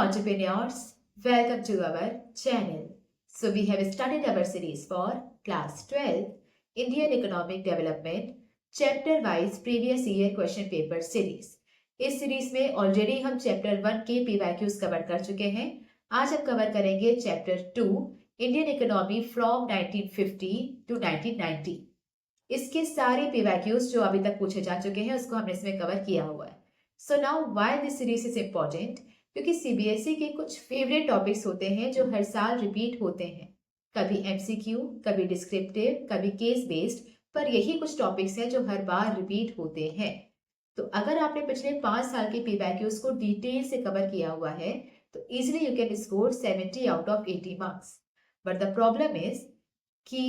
entrepreneurs, welcome to our channel. So we have started our series for class 12 Indian Economic Development chapter wise previous year question paper series. इस series में already हम chapter 1 के PYQs cover कर चुके हैं. आज हम cover करेंगे chapter 2 Indian economy from 1950 to 1990. इसके सारे पीवाईक्यूज जो अभी तक पूछे जा चुके हैं उसको हमने इसमें कवर किया हुआ है. So now why this series is important, क्योंकि सीबीएसई के कुछ फेवरेट टॉपिक्स होते हैं जो हर साल रिपीट होते हैं. कभी एमसीक्यू, कभी डिस्क्रिप्टिव, कभी केस बेस्ड, पर यही कुछ टॉपिक्स हैं जो हर बार रिपीट होते हैं. तो अगर आपने पिछले 5 साल के पीवाईक्यूज को डिटेल से कवर किया हुआ है तो easily you can score 70 out of 80 marks. But the problem is कि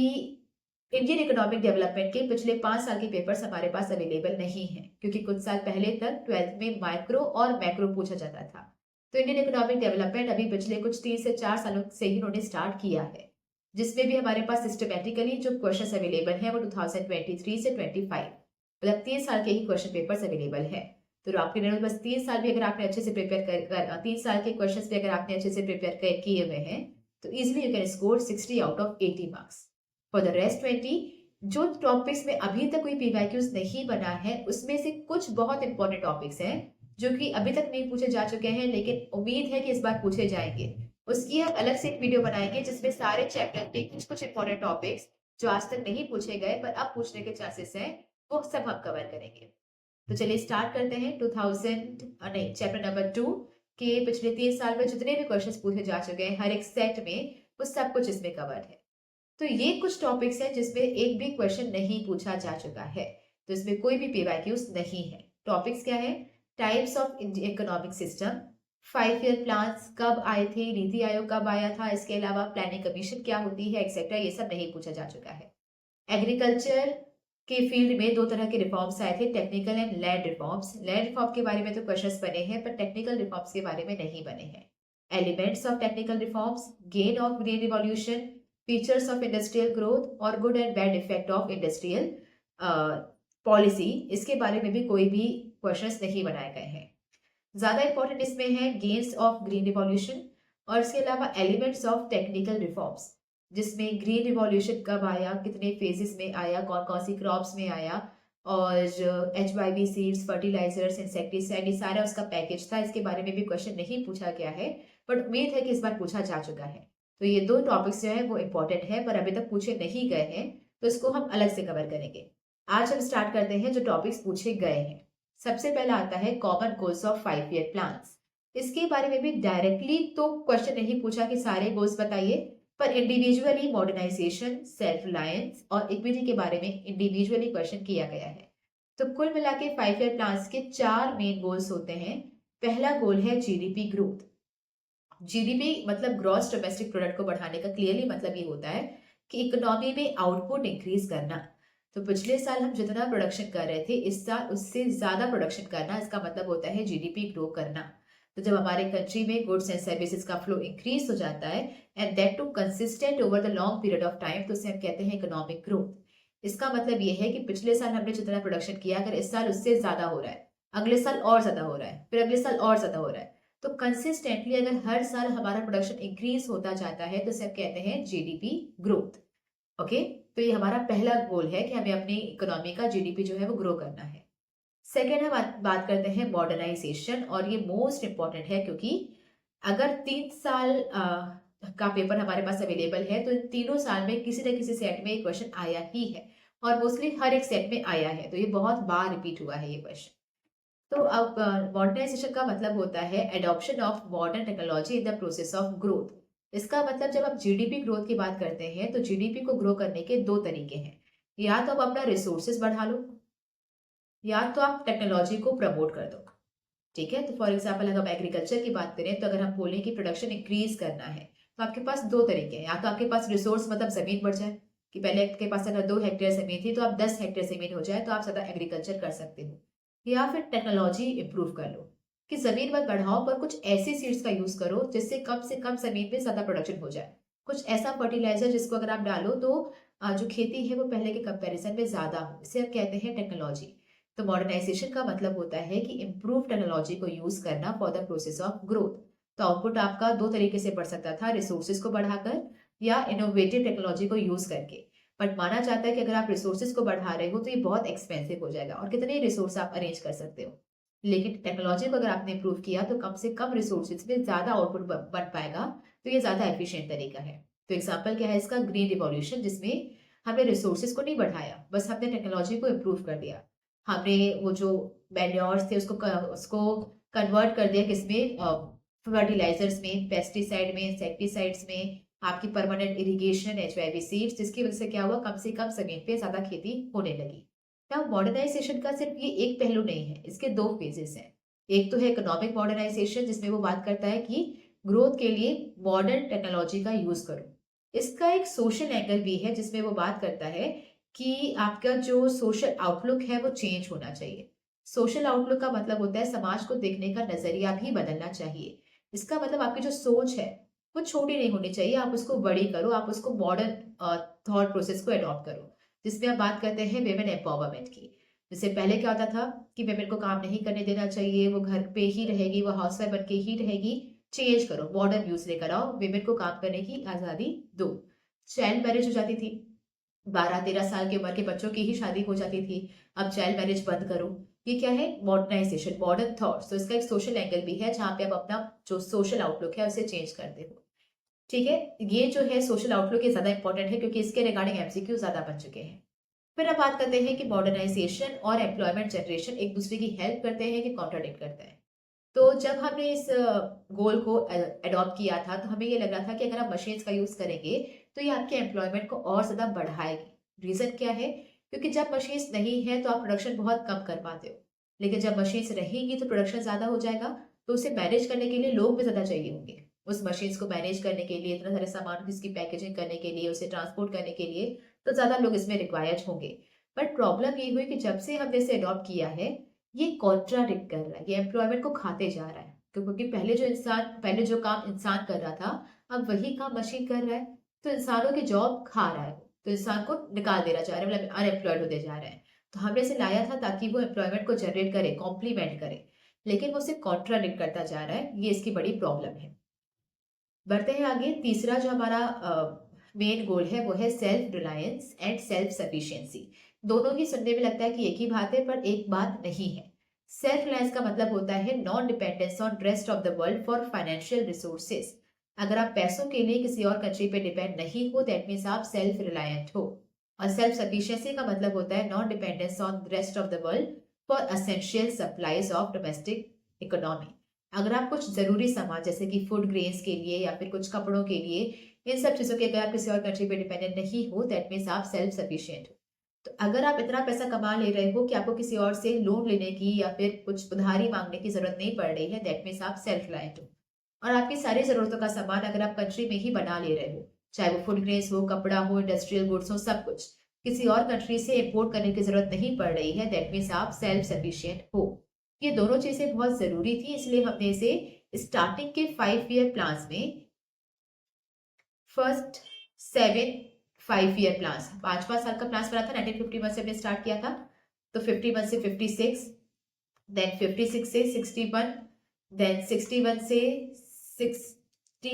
इंडियन इकोनॉमिक डेवलपमेंट के पिछले 5 साल के पेपर्स हमारे पास अवेलेबल नहीं है, क्योंकि कुछ साल पहले तक 12th में माइक्रो और मैक्रो पूछा जाता था. तो इंडियन इकोनॉमिक डेवलपमेंट अभी पिछले कुछ 3 से 4 सालों से ही उन्होंने स्टार्ट किया है, जिसमें भी हमारे पास सिस्टमेटिकली जो क्वेश्चन अवेलेबल है वो 2023 से 25, मतलब 3 साल के ही क्वेश्चन पेपर्स अवेलेबल है. तो आपके लिए बस 3 साल भी अगर आपने अच्छे से प्रिपेयर कर 3 साल के क्वेश्चन भी अगर आपने अच्छे से प्रिपेयर किए हुए हैं तो easily you can score 60 out of 80 marks. For the rest 20 जो टॉपिक्स में अभी तक कोई पीवाईक्यूज नहीं बना है उसमें से कुछ बहुत इंपॉर्टेंट टॉपिक्स हैं जो कि अभी तक नहीं पूछे जा चुके हैं, लेकिन उम्मीद है कि इस बार पूछे जाएंगे. उसकी हम अलग से एक वीडियो बनाएंगे जिसमें सारे चैप्टर के कुछ इंपॉर्टेंट टॉपिक्स जो आज तक नहीं पूछे गए पर अब पूछने के चांसेस हैं वो सब हम कवर करेंगे. तो चलिए स्टार्ट करते हैं. चैप्टर नंबर 2 के पिछले 3 साल में जितने भी क्वेश्चंस पूछे जा चुके हैं हर एक सेट में वो सब कुछ इसमें कवर है. तो ये कुछ टॉपिक्स हैं जिसमें एक भी क्वेश्चन नहीं पूछा जा चुका है, तो इसमें कोई भी पीवाईक्यूज नहीं है. टॉपिक्स क्या है? Types of economic system, 5 year plans कब आए थे, नीति आयोग कब आया था, इसके अलावा प्लानिंग कमीशन क्या होती है, एक्सेट्रा, ये सब नहीं पूछा जा चुका है. एग्रीकल्चर के फील्ड में 2 तरह के रिफॉर्म्स आए थे, technical and land reforms. Land reform के बारे में तो क्वेश्चंस बने हैं पर टेक्निकल रिफॉर्म्स के बारे में नहीं बने हैं. Elements of technical reforms, gain of green revolution, features of industrial growth और good and bad effect of industrial policy, इसके बारे में भी कोई भी क्वेश्चंस नहीं बनाए गए हैं. ज्यादा इंपॉर्टेंट इसमें है गेन्स ऑफ ग्रीन रिवॉल्यूशन और इसके अलावा एलिमेंट्स ऑफ टेक्निकल रिफॉर्म्स, जिसमें ग्रीन रिवॉल्यूशन कब आया, कितने फेजेस में आया, कौन कौन सी क्रॉप्स में आया, और HYV सीड्स, फर्टिलाइजर्स, इंसेक्टिसाइड, ये सारा उसका पैकेज था. इसके बारे में भी क्वेश्चन नहीं पूछा गया है बट उम्मीद है कि इस बार पूछा जा चुका है. तो ये 2 टॉपिक्स जो है वो इंपॉर्टेंट है पर अभी तक पूछे नहीं गए हैं, तो इसको हम अलग से कवर करेंगे. आज हम स्टार्ट करते हैं जो टॉपिक्स पूछे गए हैं. सबसे पहला आता है common goals of 5 year plans. इसके बारे में भी डायरेक्टली तो क्वेश्चन नहीं पूछा कि सारे गोल्स बताइए, पर इंडिविजुअली मॉडर्नाइजेशन, सेल्फ रिलायंस और इक्विटी के बारे में इंडिविजुअली क्वेश्चन किया गया है. तो कुल मिला के 5 ईयर प्लान्स के 4 मेन गोल्स होते हैं. पहला गोल है जीडीपी ग्रोथ. जीडीपी मतलब ग्रॉस डोमेस्टिक प्रोडक्ट को बढ़ाने का क्लियरली मतलब ये होता है कि इकोनॉमी में आउटपुट इंक्रीज करना. तो पिछले साल हम जितना प्रोडक्शन कर रहे थे इस साल उससे ज्यादा प्रोडक्शन करना, इसका मतलब होता है जीडीपी ग्रो करना. तो जब हमारे कंट्री में गुड्स एंड सर्विसेज का फ्लो इंक्रीज हो जाता है and that too consistent over the long period of time, तो उसे हम कहते हैं इकोनॉमिक ग्रोथ. इसका मतलब ये है कि पिछले साल हमने जितना प्रोडक्शन किया अगर इस साल उससे ज्यादा हो रहा है, अगले साल और ज्यादा हो रहा है, फिर अगले साल और ज्यादा हो रहा है, तो कंसिस्टेंटली अगर हर साल हमारा प्रोडक्शन इंक्रीज होता जाता है तो इसे हम कहते हैं जीडीपी ग्रोथ. ओके, तो ये हमारा पहला गोल है कि हमें अपनी इकोनॉमी का जीडीपी जो है वो ग्रो करना है. सेकेंड हम बात करते हैं मॉडर्नाइजेशन, और ये मोस्ट इंपॉर्टेंट है क्योंकि अगर 3 साल का पेपर हमारे पास अवेलेबल है तो इन तीनों साल में किसी न किसी सेट में ये क्वेश्चन आया ही है और मोस्टली हर एक सेट में आया है, तो ये बहुत बार रिपीट हुआ है ये क्वेश्चन. तो अब मॉडर्नाइजेशन का मतलब होता है adoption of modern technology in the process of growth. इसका मतलब जब आप जीडीपी ग्रोथ की बात करते हैं तो जीडीपी को ग्रो करने के 2 तरीके हैं. या तो आप अपना रिसोर्सेज बढ़ा लो या तो आप टेक्नोलॉजी को प्रमोट कर दो. ठीक है, तो फॉर एग्जाम्पल अगर हम एग्रीकल्चर की बात करें तो अगर हम बोलें कि प्रोडक्शन इंक्रीज करना है तो आपके पास 2 तरीके हैं. या तो आपके पास रिसोर्स मतलब जमीन बढ़ जाए कि पहले आपके पास अगर 2 हेक्टेयर जमीन थी तो आप 10 हेक्टेयर जमीन हो जाए तो आप ज्यादा एग्रीकल्चर कर सकते हो. या फिर टेक्नोलॉजी इंप्रूव कर लो कि जमीन मत बढ़ाओ पर कुछ ऐसी सीड्स का यूज करो जिससे कम से कम जमीन में ज्यादा प्रोडक्शन हो जाए. कुछ ऐसा फर्टिलाइजर जिसको अगर आप डालो तो जो खेती है वो पहले के कंपैरिजन में ज्यादा हो, इसे आप कहते हैं टेक्नोलॉजी. तो मॉडर्नाइजेशन का मतलब होता है कि इम्प्रूव टेक्नोलॉजी को यूज करना for the process of growth. तो आउटपुट आपका दो तरीके से बढ़ सकता था, रिसोर्सेज को बढ़ाकर या इनोवेटिव टेक्नोलॉजी को यूज करके। बट माना जाता है कि अगर आप रिसोर्सेज को बढ़ा रहे हो तो ये बहुत एक्सपेंसिव हो जाएगा और कितने रिसोर्स आप अरेंज कर सकते हो। लेकिन टेक्नोलॉजी को अगर आपने इम्प्रूव किया तो कम से कम रिसोर्सेज में ज्यादा आउटपुट बन पाएगा, तो ये ज्यादा एफिशिएंट तरीका है। तो एग्जाम्पल क्या है इसका, ग्रीन रिवॉल्यूशन, जिसमें हमने रिसोर्सेज को नहीं बढ़ाया, बस हमने टेक्नोलॉजी को इम्प्रूव कर दिया। हमने वो जो मैन्योर्स थे उसको कन्वर्ट कर दिया किसमें, फर्टिलाइजर्स में, पेस्टिसाइड में, इंसेक्टिसाइड्स में, आपकी परमानेंट इरिगेशन, एचवाईवी सीड्स, जिसकी वजह से क्या हुआ, कम से कम जमीन पे ज्यादा खेती होने लगी। now मॉडर्नाइजेशन का सिर्फ ये एक पहलू नहीं है, इसके दो फेजेस हैं। एक तो है इकोनॉमिक मॉडर्नाइजेशन, जिसमें वो बात करता है कि ग्रोथ के लिए मॉडर्न टेक्नोलॉजी का यूज करो। इसका एक सोशल एंगल भी है, जिसमें वो बात करता है कि आपका जो सोशल आउटलुक है वो चेंज होना चाहिए। सोशल आउटलुक का मतलब होता है समाज को देखने का नजरिया भी बदलना चाहिए। इसका मतलब आपकी जो सोच है वो छोटी नहीं होनी चाहिए, आप उसको बड़ी करो, आप उसको मॉडर्न थॉट प्रोसेस को अडॉप्ट करो। जिसमें आप बात करते हैं वेमेन एम्पावरमेंट की। जैसे पहले क्या होता था कि वेमेन को काम नहीं करने देना चाहिए, वो घर पे ही रहेगी, वो हाउसवाइफ बन के ही रहेगी। चेंज करो, मॉडर्न व्यूज लेकर आओ, वेमेन को काम करने की आजादी दो। चाइल्ड मैरिज हो जाती थी, 12-13 साल की उम्र के बच्चों की ही शादी हो जाती थी। अब चाइल्ड मैरिज बंद करो। ये क्या है, मॉडर्नाइजेशन, मॉडर्न थॉट्स। तो इसका एक सोशल एंगल भी है, जहाँ पे आप अपना जो सोशल आउटलुक है उसे चेंज करते हो। ठीक है, ये जो है सोशल आउटलुक ये ज्यादा इंपॉर्टेंट है, क्योंकि इसके रिगार्डिंग एमसीक्यू ज्यादा बन चुके हैं। फिर अब बात करते हैं कि मॉडर्नाइजेशन और एम्प्लॉयमेंट जनरेशन एक दूसरे की हेल्प करते हैं कि कॉन्ट्राडिक्ट करते हैं। तो जब हमने इस गोल को अडॉप्ट किया था, तो हमें ये लग रहा था कि अगर आप मशीन्स का यूज करेंगे तो ये आपके एम्प्लॉयमेंट को और ज्यादा बढ़ाएगी। रीजन क्या है, क्योंकि जब मशीन्स नहीं है तो आप प्रोडक्शन बहुत कम कर पाते हो, लेकिन जब मशीन्स रहेगी तो प्रोडक्शन ज्यादा हो जाएगा। तो उसे मैनेज करने के लिए लोग भी ज्यादा चाहिए होंगे, उस मशीन्स को मैनेज करने के लिए, इतना सारे सामान की इसकी पैकेजिंग करने के लिए, उसे ट्रांसपोर्ट करने के लिए, तो ज्यादा लोग इसमें रिक्वायर्ड होंगे। बट प्रॉब्लम ये हुई कि जब से हमने इसे अडॉप्ट किया है, ये कॉन्ट्राडिक्ट कर रहा है, ये एम्प्लॉयमेंट को खाते जा रहा है। क्योंकि पहले जो काम इंसान कर रहा था, अब वही काम मशीन कर रहा है। तो इंसानों की जॉब खा रहा है, तो इंसान को निकाल देना चाह रहा है, मतलब अनएम्प्लॉयड होते जा रहे हैं। तो हमने इसे लाया था ताकि वो एम्प्लॉयमेंट को जनरेट करे, कॉम्प्लीमेंट करे, लेकिन वो उसे कॉन्ट्राडिक्ट करता जा रहा है। ये इसकी बड़ी प्रॉब्लम है। बढ़ते हैं आगे। तीसरा जो हमारा मेन गोल है वो है self reliance and self sufficiency. दोनों ही सुनने में लगता है कि एक ही बात है, पर एक बात नहीं है। सेल्फ रिलायंस का मतलब होता है non dependence on rest of the world for financial resources. अगर आप पैसों के लिए किसी और कंट्री पे डिपेंड नहीं हो, दैट मीन्स आप सेल्फ रिलायंट हो। और सेल्फ सफिशिएंसी का मतलब होता है non dependence on rest of the world for essential supplies of domestic economy. अगर आप कुछ जरूरी सामान जैसे कि फूड ग्रेन्स के लिए या फिर कुछ कपड़ों के लिए, इन सब चीजों के अगर आप किसी और कंट्री पे डिपेंडेंट नहीं हो, दैट मीन्स आप सेल्फ सफिशिएंट हो। तो अगर आप इतना पैसा कमा ले रहे हो कि आपको किसी और से लोन लेने की या फिर कुछ उधारी मांगने की जरूरत नहीं पड़ रही है, दैट मीन्स आप सेल्फ रिलायंट हो। और आपकी सारी जरूरतों का सामान अगर आप कंट्री में ही बना ले रहे हो, चाहे वो फूड ग्रेन्स हो, कपड़ा हो, इंडस्ट्रियल गुड्स हो, सब कुछ किसी और कंट्री से इम्पोर्ट करने की जरूरत नहीं पड़ रही है, दैट मीन्स आप सेल्फ सफिशिएंट हो। ये दोनों चीजें बहुत जरूरी थी, इसलिए हमने इसे स्टार्टिंग के 5 ईयर प्लान्स में, फर्स्ट 7 5 ईयर प्लान्स, 5 साल का प्लान बना था, 1951 से हमने स्टार्ट किया था। तो 51 से 56, देन 56 से 61, देन 61 से 60,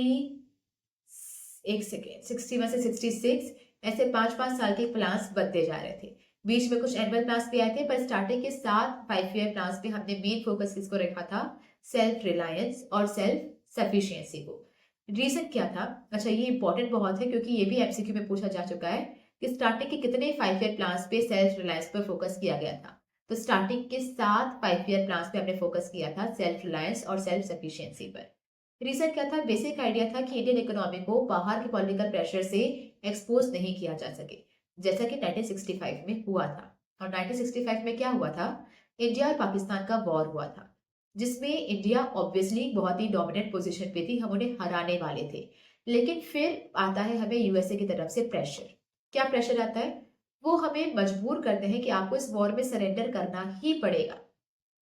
एक सेकेंड, 61 से 66, ऐसे 5-5 साल के प्लान्स बनते जा रहे थे। बीच में कुछ एनुअल प्लान्स भी आए थे, पर स्टार्टिंग के 7 5 ईयर प्लान्स पे हमने मेन फोकस किसको रखा था, सेल्फ रिलायंस और सेल्फ सफिशियंसी को। रीजन क्या था, अच्छा ये इंपॉर्टेंट बहुत है क्योंकि ये भी एमसीक्यू में पूछा जा चुका है कि स्टार्टिंग के कितने 5 ईयर प्लान्स पे सेल्फ रिलायंस पर फोकस किया गया था। तो स्टार्टिंग के 7 5 ईयर प्लान्स पे हमने फोकस किया था सेल्फ रिलायंस और सेल्फ सफिशियंसी पर। रीजन क्या था, बेसिक आइडिया था कि इंडियन इकोनॉमी को बाहर के पॉलिटिकल प्रेशर से एक्सपोज नहीं किया जा सके, जैसा कि 1965 में हुआ था। और 1965 में क्या हुआ था, इंडिया और पाकिस्तान का वॉर हुआ था, जिसमें इंडिया ऑब्वियसली बहुत ही डोमिनेंट पोजीशन पे थी, हम उन्हें हराने वाले थे। लेकिन फिर आता है हमें यूएसए की तरफ से प्रेशर। क्या प्रेशर आता है, वो हमें मजबूर करते हैं कि आपको इस वॉर में सरेंडर करना ही पड़ेगा।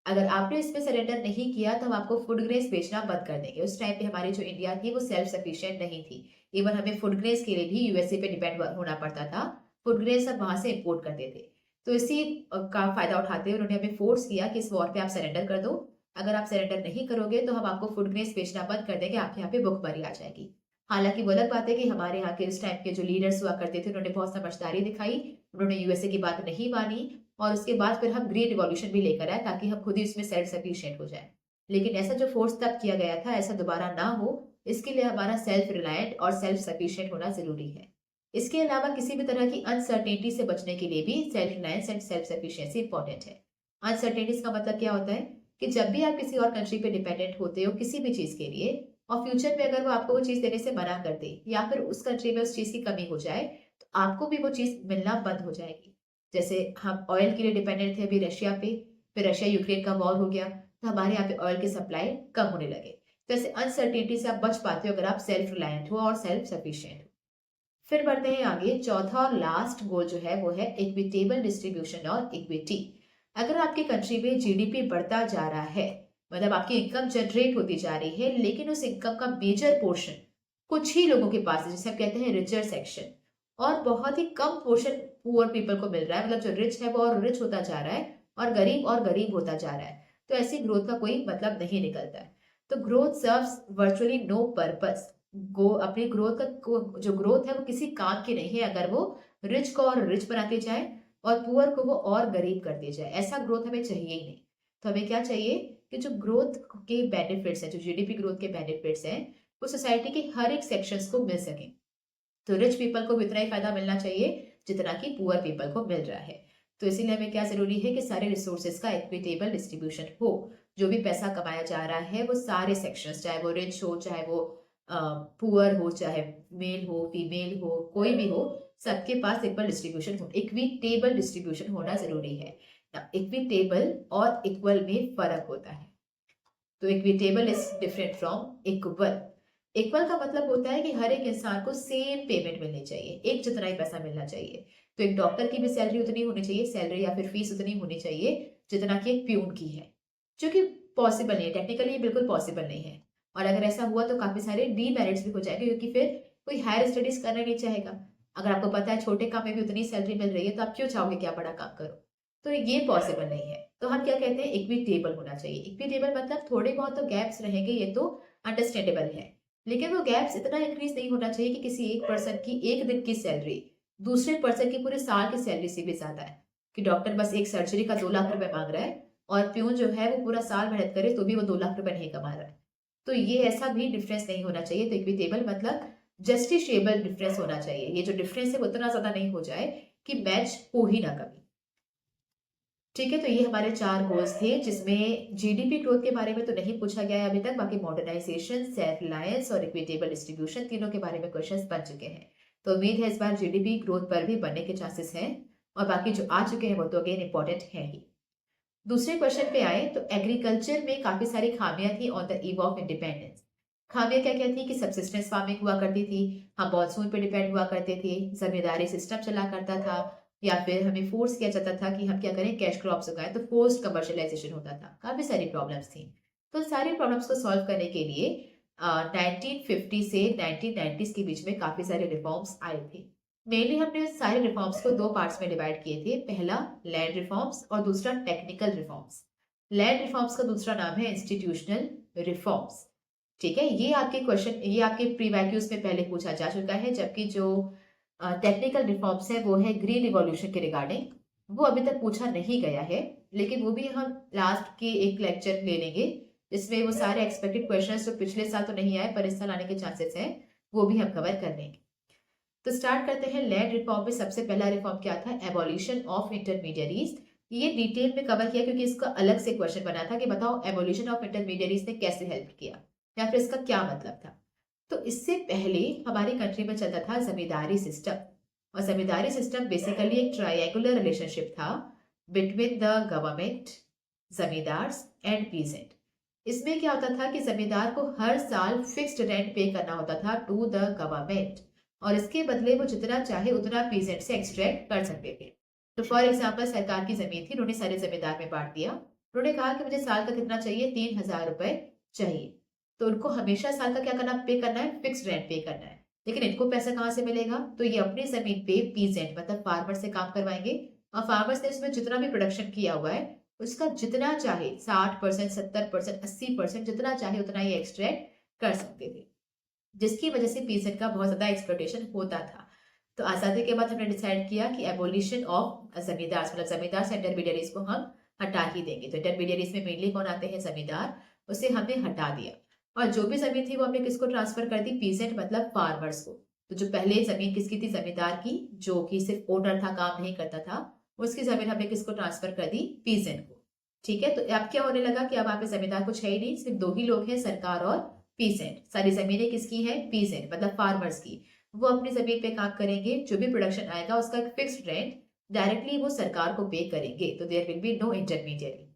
अगर आपने इसमें सरेंडर नहीं किया तो हम आपको फूड ग्रेन्स बेचना बंद कर देंगे। उस टाइम पे हमारी जो इंडिया थी वो सेल्फ सफिशिएंट नहीं थी, इवन हमें फूड ग्रेन्स के लिए भी यूएसए पे डिपेंड होना पड़ता था। फूड ग्रेन्स हम वहां से इम्पोर्ट करते थे। तो इसी का फायदा उठाते हुए उन्होंने हमें फोर्स किया कि इस वॉर पे आप सरेंडर कर दो, अगर आप सरेंडर नहीं करोगे तो हम आपको फूड ग्रेन्स बेचना बंद कर देंगे, आपके यहाँ पे भुखमरी आ जाएगी। हालांकि वो अलग बात है कि हमारे यहाँ के उस टाइम के जो लीडर्स हुआ करते थे उन्होंने बहुत समझदारी दिखाई, उन्होंने यूएसए की बात नहीं मानी और उसके बाद फिर हम ग्रेट रिवॉल्यूशन भी लेकर आए ताकि हम खुद ही उसमें सेल्फ सफिशिएंट हो जाए। लेकिन ऐसा जो फोर्स तब किया गया था ऐसा दोबारा ना हो, इसके लिए हमारा सेल्फ रिलायंट और सेल्फ सफिशिएंट होना जरूरी है। इसके अलावा किसी भी तरह की अनसर्टेनिटी से बचने के लिए भी self reliance and self sufficiency important है। अनसर्टेनिटीज का मतलब क्या होता है कि जब भी आप किसी और कंट्री पे डिपेंडेंट होते हो किसी भी चीज के लिए और फ्यूचर में अगर वो आपको वो चीज देने से मना कर दे या फिर उस कंट्री में उस चीज की कमी हो जाए तो आपको भी वो चीज मिलना बंद हो जाएगी। जैसे हम ऑयल के लिए डिपेंडेंट थे अभी रशिया पे, फिर रशिया यूक्रेन का वॉर हो गया तो हमारे यहाँ पे ऑयल की सप्लाई कम होने लगे। तो ऐसे अनसर्टेनिटी से आप बच पाते हो अगर आप सेल्फ रिलायंट हो और सेल्फ सफिशिएंट हो। फिर बढ़ते हैं आगे, चौथा और लास्ट गोल जो है वो है इक्विटेबल डिस्ट्रीब्यूशन और इक्विटी। अगर आपकी कंट्री में जीडीपी बढ़ता जा रहा है, मतलब आपकी इनकम जनरेट होती जा रही है, लेकिन उस इनकम का मेजर पोर्शन कुछ ही लोगों के पास है जिसे हम कहते हैं रिचर सेक्शन, और बहुत ही कम पोर्शन पुअर पीपल को मिल रहा है, मतलब जो रिच है वो और रिच होता जा रहा है और गरीब होता जा रहा है, तो ऐसी ग्रोथ का कोई मतलब नहीं निकलता है। तो growth serves virtually no purpose. Go अपनी ग्रोथ का जो ग्रोथ है वो किसी काम की नहीं है अगर वो रिच को और रिच बनाते जाए और पुअर को वो और गरीब करते जाए, ऐसा ग्रोथ हमें चाहिए ही नहीं। तो हमें क्या चाहिए कि जो ग्रोथ के बेनिफिट्स हैं, जो जीडीपी ग्रोथ के बेनिफिट्स हैं, वो सोसाइटी के हर एक सेक्शंस को मिल सके। तो रिच पीपल को भी उतना ही फायदा मिलना चाहिए जितना कि पुअर पीपल को मिल रहा है। तो इसीलिए हमें क्या जरूरी है कि सारे रिसोर्सेज का इक्विटेबल डिस्ट्रीब्यूशन हो। जो भी पैसा कमाया जा रहा है वो सारे सेक्शंस, चाहे वो रिच हो, चाहे वो पुअर हो, चाहे मेल हो, फीमेल हो, कोई भी हो, सबके पास इक्वल डिस्ट्रीब्यूशन हो, इक्विटेबल डिस्ट्रीब्यूशन होना जरूरी है। इक्विटेबल और इक्वल में फर्क होता है। तो equitable is different from equal. Equal का मतलब होता है कि हर एक इंसान को सेम पेमेंट मिलनी चाहिए, एक जितना ही पैसा मिलना चाहिए। तो एक डॉक्टर की भी सैलरी उतनी होनी चाहिए, सैलरी या फिर फीस उतनी होनी चाहिए जितना कि एक प्यून की है, जो कि पॉसिबल नहीं है, टेक्निकली बिल्कुल पॉसिबल नहीं है। और अगर ऐसा हुआ तो काफी सारे डीमेरिट्स भी हो जाएंगे, क्योंकि फिर कोई हायर स्टडीज करना नहीं चाहेगा। अगर आपको पता है छोटे काम में भी उतनी सैलरी मिल रही है तो आप क्यों चाहोगे कि आप बड़ा काम करो। तो ये पॉसिबल नहीं है। तो हम क्या कहते हैं, इक्विटेबल होना चाहिए। इक्विटेबल मतलब थोड़े बहुत तो गैप्स रहेंगे, ये तो अंडरस्टैंडेबल है, लेकिन वो गैप्स इतना इंक्रीज नहीं होना चाहिए कि किसी एक पर्सन की एक दिन की सैलरी दूसरे पर्सन की पूरे साल की सैलरी से भी ज्यादा है। कि डॉक्टर बस एक सर्जरी का 2 लाख रुपए मांग रहा है और प्यून जो है वो पूरा साल मेहनत करे तो भी वो 2 लाख रुपए नहीं कमा रहा है। तो ये ऐसा भी डिफरेंस नहीं होना चाहिए। तो इक्विटेबल मतलब जस्टिशिएबल डिफरेंस होना चाहिए। ये जो डिफरेंस है वो इतना ज्यादा नहीं हो जाए कि मैच हो ही ना कभी। ठीक है, तो ये हमारे 4 गोल्स थे जिसमें जीडीपी ग्रोथ के बारे में तो नहीं पूछा गया है अभी तक, बाकी मॉडर्नाइजेशन, सेल्फ रिलायंस और इक्विटेबल डिस्ट्रीब्यूशन तीनों के बारे में क्वेश्चंस बन चुके हैं। तो उम्मीद है इस बार जीडीपी ग्रोथ पर भी बनने के चांसेस हैं, और बाकी जो आ चुके हैं वो तो अगेन इंपॉर्टेंट है ही। दूसरे क्वेश्चन पे आए तो एग्रीकल्चर में काफी सारी खामियां थी on the eve of independence. खामियां क्या क्या थी कि सब्सिस्टेंस फार्मिंग हुआ करती थी, हम मॉनसून पे डिपेंड हुआ करते थे, जमींदारी सिस्टम चला करता था, या फिर हमें फोर्स किया जाता था कि हम क्या करें, कैश क्रॉप्स उगाएं, तो फोर्स्ड कमर्शियलाइजेशन होता था। काफी सारी प्रॉब्लम्स थी। तो सारी प्रॉब्लम्स को सॉल्व करने के लिए 1950 से 1990s के बीच में काफी सारे रिफॉर्म्स आए थे। मेनली हमने सारे रिफॉर्म्स को 2 पार्ट्स में डिवाइड किए थे, पहला लैंड रिफॉर्म्स और दूसरा टेक्निकल रिफॉर्म्स। लैंड रिफॉर्म्स का दूसरा नाम है इंस्टीट्यूशनल रिफॉर्म्स। ठीक है, ये आपके क्वेश्चन, ये आपके प्रीवैक्यूज में पहले पूछा जा चुका है, जबकि जो टेक्निकल रिफॉर्म्स है वो है ग्रीन रिवॉल्यूशन के रिगार्डिंग, वो अभी तक पूछा नहीं गया है, लेकिन वो भी हम लास्ट के एक लेक्चर ले लेंगे जिसमें वो सारे एक्सपेक्टेड क्वेश्चंस जो पिछले साल तो नहीं आए पर इस साल आने के चांसेस हैं वो भी हम कवर कर लेंगे। तो स्टार्ट करते हैं लैंड रिफॉर्म में। सबसे पहला रिफॉर्म क्या था, एबॉलिशन ऑफ इंटरमीडियरीज। ये डिटेल में कवर किया क्योंकि इसका अलग से क्वेश्चन बना था कि बताओ एबॉलिशन ऑफ इंटरमीडियरीज ने कैसे हेल्प किया या फिर इसका क्या मतलब था। तो इससे पहले हमारी कंट्री में चलता था जमींदारी सिस्टम, और जमींदारी सिस्टम बेसिकली एक ट्रायंगुलर रिलेशनशिप था between the government, zamindars and peasant. इसमें क्या होता था कि जमींदार को हर साल फिक्स्ड रेंट पे करना होता था टू द गवर्नमेंट, और इसके बदले वो जितना चाहे उतना पीजेंट से एक्सट्रैक्ट कर सकते थे। तो फॉर एग्जाम्पल सरकार की जमीन थी, उन्होंने सारे जमींदार में बांट दिया, उन्होंने कहा कि मुझे साल का कितना चाहिए, 3,000 रुपए चाहिए। तो उनको हमेशा साल का क्या करना, पे करना है, फिक्स रेंट पे करना है। लेकिन इनको पैसा कहाँ से मिलेगा, तो ये अपनी जमीन पे पीजेंट मतलब फार्मर से काम करवाएंगे, और फार्मर्स ने इसमें जितना भी प्रोडक्शन किया हुआ है उसका जितना चाहे 60%, 70%, 80% जितना चाहे उतना ये एक्सट्रैक्ट कर सकते थे, जिसकी वजह से पीसेंट का बहुत ज्यादा एक्सप्लॉयटेशन होता था। तो आजादी के बाद हमने डिसाइड किया कि एबोलिशन ऑफ जमींदार, मतलब जमींदार से इंटरमीडियरीज को हम हटा ही देंगे। तो इंटरमीडियरीज में मेनली कौन आते हैं, जमींदार, उसे हमने हटा दिया। और जो भी जमीन थी वो हमने किसको ट्रांसफर कर दी, पीसेंट मतलब फार्मर्स को। तो जो पहले जमीन किसकी थी, जमींदार की, जो कि सिर्फ ओनर था, काम नहीं करता था, उसकी जमीन हमने किसको ट्रांसफर कर दी, पीसेंट को। ठीक है, तो अब क्या होने लगा कि अब वहां पे जमींदार कुछ है ही नहीं, सिर्फ दो ही लोग हैं, सरकार और पीसेंट। सारी जमीनें किसकी है, पीसेंट मतलब फार्मर्स की। वो अपनी जमीन पे काम करेंगे, जो भी प्रोडक्शन आएगा उसका एक फिक्स्ड रेंट डायरेक्टली वो सरकार को पे करेंगे। तो there will be no intermediary.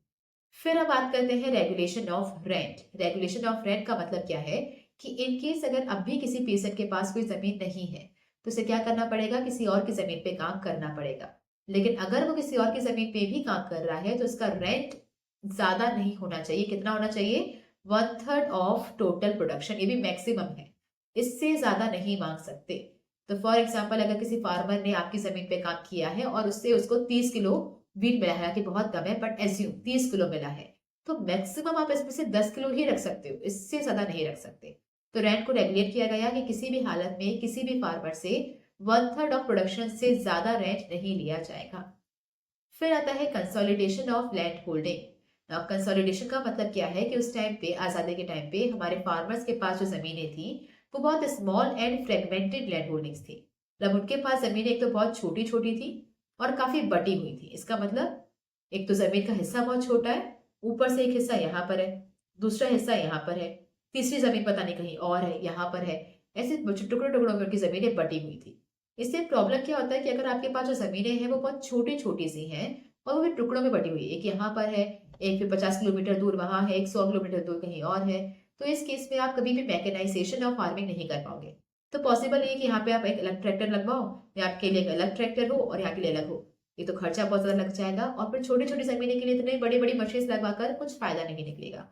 फिर अब बात करते हैं regulation of rent. Regulation of rent का मतलब क्या है कि इन केस अगर अब भी किसी पर्सन के पास कोई जमीन नहीं है तो उसे क्या करना पड़ेगा, किसी और की जमीन पे काम करना पड़ेगा। लेकिन अगर वो किसी और की जमीन पे भी काम कर रहा है तो उसका रेंट ज्यादा नहीं होना चाहिए। कितना होना चाहिए, 1/3 ऑफ टोटल प्रोडक्शन, ये भी मैक्सिमम है, इससे ज्यादा नहीं मांग सकते। तो फॉर एग्जाम्पल अगर किसी फार्मर ने आपकी जमीन पे काम किया है और उससे उसको 30 किलो वीट मिला है, कि बहुत कम है बट एज्यूम 30 किलो मिला है, तो मैक्सिमम आप इसमें से 10 किलो ही रख सकते हो, इससे ज्यादा नहीं रख सकते। तो रेंट को रेगुलेट किया गया कि किसी भी हालत में किसी भी फार्मर से 1/3 ऑफ प्रोडक्शन से ज्यादा रेंट नहीं लिया जाएगा। फिर आता है consolidation of land holding. Consolidation का मतलब क्या है कि उस टाइम पे, आजादी के टाइम पे, हमारे फार्मर्स के पास जो जमीनें थी वो बहुत small and fragmented land holdings थी। मतलब उनके पास जमीनें एक तो बहुत छोटी छोटी थी और काफी बटी हुई थी। इसका मतलब एक तो जमीन का हिस्सा बहुत छोटा है, ऊपर से एक हिस्सा यहाँ पर है, दूसरा हिस्सा यहाँ पर है, तीसरी जमीन पता नहीं कहीं और है, यहाँ पर है। ऐसे टुकड़ों टुकड़ों में उनकी जमीनें बटी हुई थी। इससे प्रॉब्लम क्या होता है कि अगर आपके पास जो जमीनें हैं वो बहुत छोटी छोटी सी हैं और वो भी टुकड़ों में बटी हुई है, एक यहाँ पर है, एक फिर 50 किलोमीटर दूर वहां है, एक 100 किलोमीटर दूर कहीं और है, तो इस केस में आप कभी भी मैकेनाइजेशन ऑफ फार्मिंग नहीं कर पाओगे। तो पॉसिबल नहीं है कि यहाँ पे आप एक अलग ट्रैक्टर लगवाओ, या आपके लिए एक अलग ट्रैक्टर हो और यहाँ के लिए अलग हो। ये तो खर्चा बहुत ज्यादा लग जाएगा और फिर छोटी छोटी जमीने के लिए इतने बड़ी बड़ी मशीन लगवाकर कुछ फायदा नहीं निकलेगा।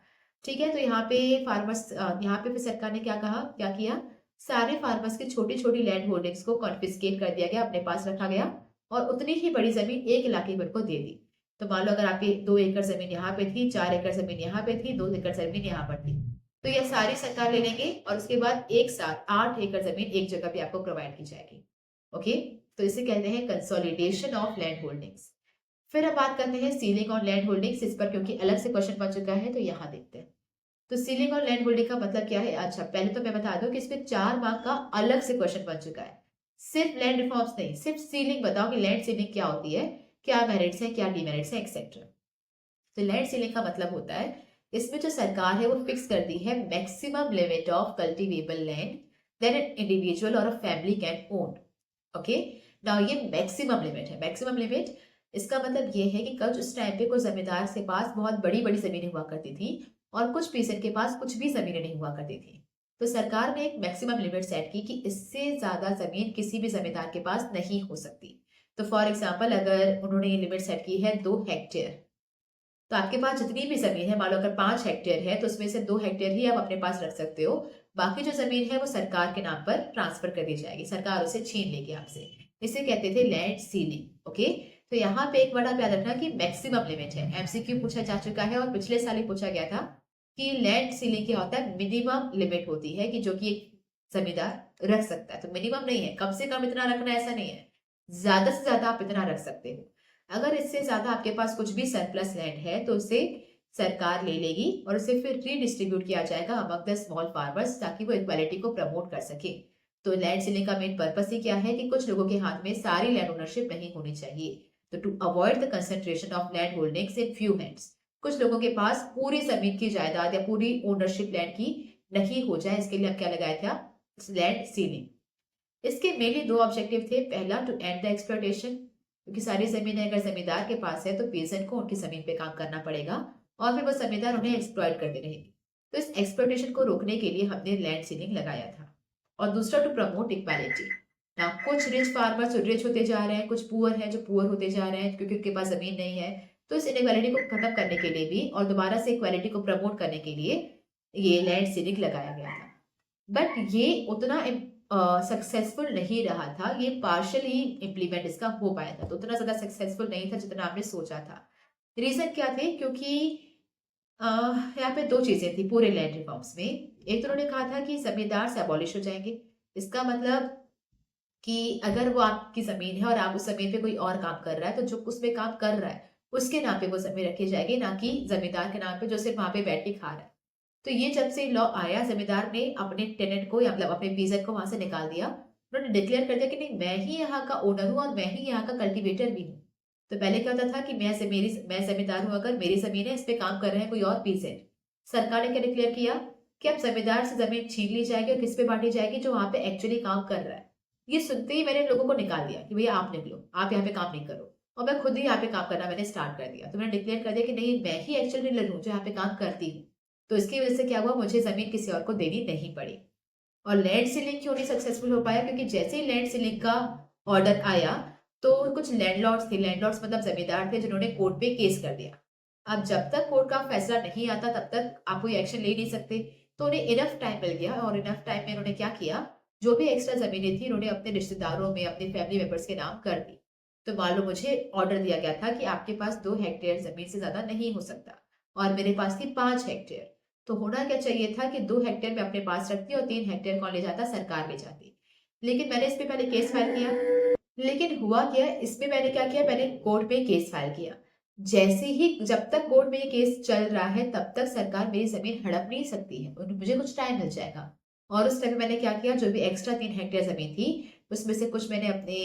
ठीक है, तो यहाँ पे फार्मर्स, यहाँ पे फिर सरकार ने क्या कहा, क्या किया, सारे फार्मर्स की छोटी छोटी लैंड होल्डिंग्स को कॉन्फिस्केट कर दिया गया, अपने पास रखा गया, और उतनी ही बड़ी जमीन एक इलाके पर को दे दी। तो मान लो अगर आपकी 2 एकड़ जमीन यहाँ पे थी, 4 एकड़ जमीन यहाँ पे थी, 2 एकड़ जमीन यहाँ पर थी, तो ये सारी सरकार ले लेंगे और उसके बाद एक साथ 8 एकड़ जमीन एक जगह पे आपको प्रोवाइड की जाएगी। ओके, तो इसे कहते हैं कंसोलिडेशन ऑफ लैंड होल्डिंग्स। फिर अब बात करते हैं सीलिंग ऑन लैंड होल्डिंग्स। इस पर क्योंकि अलग से क्वेश्चन बन चुका है तो यहाँ देखते हैं। तो सीलिंग और लैंड होल्डिंग का मतलब क्या है, अच्छा पहले तो मैं बता दूं कि इसमें 4 मार्क का अलग से क्वेश्चन बन चुका है। सिर्फ लैंड रिफॉर्म्स नहीं, सिर्फ सीलिंग बताओ कि लैंड सीलिंग क्या होती है, क्या मेरिट्स है, क्या डिमेरिट्स है, एक्सेट्रा। तो लैंड सीलिंग का मतलब होता है इसमें जो सरकार है वो फिक्स कर दी है maximum limit of cultivable land that an individual और a family can own. Okay, now ये मैक्सिमम लिमिट है। मैक्सिमम लिमिट इसका मतलब ये है कि कल उस टाइम पे कोई जमींदार के पास बहुत बड़ी बड़ी जमीनें हुआ करती थी और कुछ पीसर के पास कुछ भी जमीनें नहीं हुआ करती थी। तो सरकार ने एक मैक्सिमम लिमिट सेट की कि इससे ज्यादा जमीन किसी भी जमींदार के पास नहीं हो सकती। तो फॉर एग्जाम्पल अगर उन्होंने ये लिमिट सेट की है 2 हेक्टेयर, तो आपके पास जितनी भी जमीन है, मान लो अगर 5 हेक्टेयर है तो उसमें से 2 हेक्टेयर ही आप अपने पास रख सकते हो, बाकी जो जमीन है वो सरकार के नाम पर ट्रांसफर कर दी जाएगी, सरकार उसे छीन लेगी आपसे। इसे कहते थे लैंड सीलिंग। ओके, तो यहाँ पे एक बड़ा याद रखना कि मैक्सिमम लिमिट है। एमसीक्यू पूछा जा चुका है और पिछले साल ही पूछा गया था कि लैंड सीलिंग क्या होता है। मिनिमम लिमिट होती है कि जो कि एक जमींदार रख सकता है। तो मिनिमम नहीं है, कम से कम इतना रखना ऐसा नहीं है, ज्यादा से ज्यादा आप इतना रख सकते हो। अगर इससे ज्यादा आपके पास कुछ भी सरप्लस लैंड है तो उसे सरकार ले लेगी और उसे फिर रीडिस्ट्रीब्यूट किया जाएगा अमंग द स्मॉल फार्मर्स, ताकि वो इक्वालिटी को प्रमोट कर सके। तो लैंड सीलिंग का मेन पर्पस ही क्या है कि कुछ लोगों के हाथ में सारी लैंड ओनरशिप नहीं होनी चाहिए। तो to avoid the concentration of land holdings in few hands, कुछ लोगों के पास पूरी जमीन की जायदाद या पूरी ओनरशिप लैंड की नहीं हो जाए, इसके लिए अब क्या लगाया था, लैंड सीलिंग। इसके मेनली 2 ऑब्जेक्टिव थे। पहला, टू एंड द एक्सप्लॉयटेशन, क्योंकि सारी जमीन अगर जमींदार के पास है तो पेजेंट को उनकी जमीन पे काम करना पड़ेगा और फिर वो जमींदार उन्हें एक्सप्लॉयट करते रहेंगे। तो इस एक्सप्लॉयटेशन को रोकने के लिए हमने लैंड सीलिंग लगाया था। और दूसरा, टू प्रमोट इक्वालिटी। ना कुछ रिच फार्मर्स जो रिच होते जा रहे हैं, कुछ पुअर हैं जो पुअर होते जा रहे हैं क्योंकि उनके पास जमीन नहीं है। तो इस इनइक्वालिटी को खत्म करने के लिए भी और दोबारा से इक्वालिटी को प्रमोट करने के लिए ये लैंड सीलिंग लगाया गया था। बट ये उतना सक्सेसफुल नहीं रहा था, ये पार्शियली इम्प्लीमेंट इसका हो पाया था, तो उतना ज्यादा सक्सेसफुल नहीं था जितना आपने सोचा था। रीजन क्या थे? क्योंकि यहाँ पे दो चीजें थी पूरे लैंड रिफॉर्म्स में। एक तो उन्होंने कहा था कि जमींदार से अबॉलिश हो जाएंगे। इसका मतलब कि अगर वो आपकी जमीन है और आप उस जमीन पे कोई और काम कर रहा है, तो जो उसमें काम कर रहा है उसके नाम पे वो जमीन रखी जाएगी, ना कि जमींदार के नाम पे जो सिर्फ वहां पे बैठ के खा रहा है। तो ये जब से लॉ आया, जमींदार ने अपने टेनेंट को या मतलब अपने पीजेंट को वहां से निकाल दिया। उन्होंने डिक्लेयर कर दिया कि नहीं, मैं ही यहाँ का ओनर हूँ और मैं ही यहाँ का कल्टीवेटर भी हूँ। तो पहले क्या होता था कि मैं जमींदार हूँ, अगर मेरी जमीन है, इस पे काम कर रहे हैं कोई और पीजेंट। सरकार ने क्या डिक्लेयर किया कि अब जमींदार से जमीन छीन ली जाएगी और किस पे बांटी जाएगी? जो वहां पे एक्चुअली काम कर रहा है। ये सुनते ही मैंने लोगों को निकाल दिया कि भैया आप निकलो, आप यहाँ पे काम नहीं करो। और मैं खुद ही यहाँ पे काम करना मैंने स्टार्ट कर दिया। तो मैंने डिक्लेयर कर दिया कि नहीं, मैं ही एक्चुअल डीलर हूँ जो यहाँ पे काम करती हूँ। तो इसकी वजह से क्या हुआ, मुझे जमीन किसी और को देनी नहीं पड़ी। और लैंड सीलिंग क्यों नहीं सक्सेसफुल हो पाया? क्योंकि जैसे ही लैंड सीलिंग का ऑर्डर आया, तो कुछ लैंडलॉर्ड्स थे, लैंडलॉर्ड्स मतलब जमींदार थे, जिन्होंने कोर्ट पे केस कर दिया। अब जब तक कोर्ट का फैसला नहीं आता तब तक आप कोई एक्शन ले नहीं सकते। तो उन्हें इनफ टाइम मिल गया, और इनफ टाइम में उन्होंने क्या किया, जो भी एक्स्ट्रा जमीनें थी उन्होंने अपने रिश्तेदारों में, अपने फैमिली मेंबर्स के नाम कर दी। तो मान लो मुझे ऑर्डर दिया गया था कि आपके पास 2 हेक्टेयर जमीन से ज्यादा नहीं हो सकता, और मेरे पास थी 5 हेक्टेयर। तो होना क्या चाहिए था कि 2 हेक्टेयर में अपने पास रखती और 3 हेक्टेयर कौन ले जाता? सरकार ले जाती। लेकिन मैंने इस पे पहले केस फाइल किया। लेकिन हुआ क्या, इसमें मैंने क्या किया, मैंने कोर्ट में केस फाइल किया। जैसे ही, जब तक कोर्ट में ये केस चल रहा है तब तक सरकार मेरी जमीन हड़प नहीं सकती है, और मुझे कुछ टाइम मिल जाएगा। और उस टाइम में मैंने क्या किया, जो भी एक्स्ट्रा 3 हेक्टेयर जमीन थी उसमें से कुछ मैंने अपने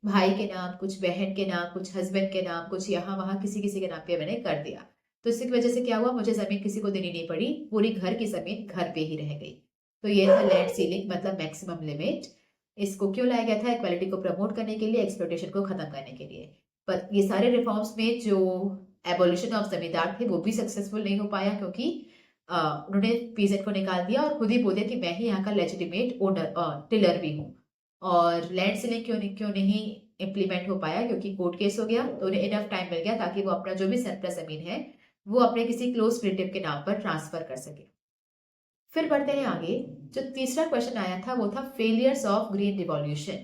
भाई के नाम, कुछ बहन के नाम, कुछ हस्बैंड के नाम, कुछ यहाँ वहां किसी किसी के नाम पे मैंने कर दिया। तो इसकी वजह से क्या हुआ, मुझे जमीन किसी को देनी नहीं पड़ी, पूरी घर की जमीन घर पे ही रह गई। तो ये था लैंड सीलिंग मतलब मैक्सिमम लिमिट। इसको क्यों लाया गया था? इक्वालिटी को प्रमोट करने के लिए, एक्सप्लॉयटेशन को खत्म करने के लिए। पर ये सारे रिफॉर्म्स में जो एबोलिशन ऑफ जमींदार थे वो भी सक्सेसफुल नहीं हो पाया, क्योंकि उन्होंने पीजेंट को निकाल दिया और खुद ही बोल दिया कि मैं ही यहाँ का लेजिटिमेट ओनर टिलर भी हूँ। और लैंड सीलिंग क्यों नहीं इम्प्लीमेंट हो पाया? क्योंकि कोर्ट केस हो गया, तो उन्हें इनफ टाइम मिल गया ताकि वो अपना जो भी सरप्लस जमीन है वो अपने किसी क्लोज रिलेटिव के नाम पर ट्रांसफर कर सके। फिर बढ़ते हैं आगे। जो तीसरा क्वेश्चन आया था वो था failures of green revolution.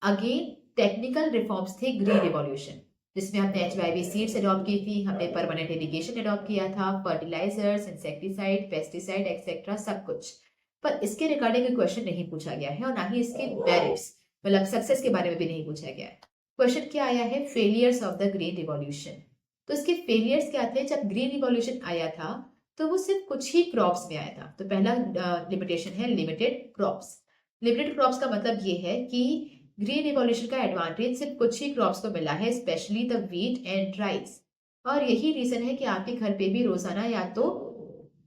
Again technical reforms थे ग्रीन रिवॉल्यूशन, जिसमें हमने HYV सीड्स अडॉप्ट की थी, हमने परमानेंट इरिगेशन अडॉप्ट किया था, फर्टिलाइजर्स, इंसेक्टिसाइड, पेस्टिसाइड एक्सेट्रा सब कुछ। पर इसके रिगार्डिंग कोई क्वेश्चन नहीं पूछा गया है, और ना ही इसके मेरिट्स मतलब सक्सेस के बारे में भी नहीं पूछा गया है। क्वेश्चन क्या आया है? Failures of the green revolution. तो इसके फेलियर्स क्या थे? जब ग्रीन रिवॉल्यूशन आया था तो वो सिर्फ कुछ ही क्रॉप्स में आया था। तो पहला लिमिटेशन है लिमिटेड क्रॉप्स। लिमिटेड क्रॉप्स का मतलब ये है कि ग्रीन रिवॉल्यूशन का एडवांटेज सिर्फ कुछ ही क्रॉप्स को मिला है, specially the wheat and rice. और यही रीजन है कि आपके घर पे भी रोजाना या तो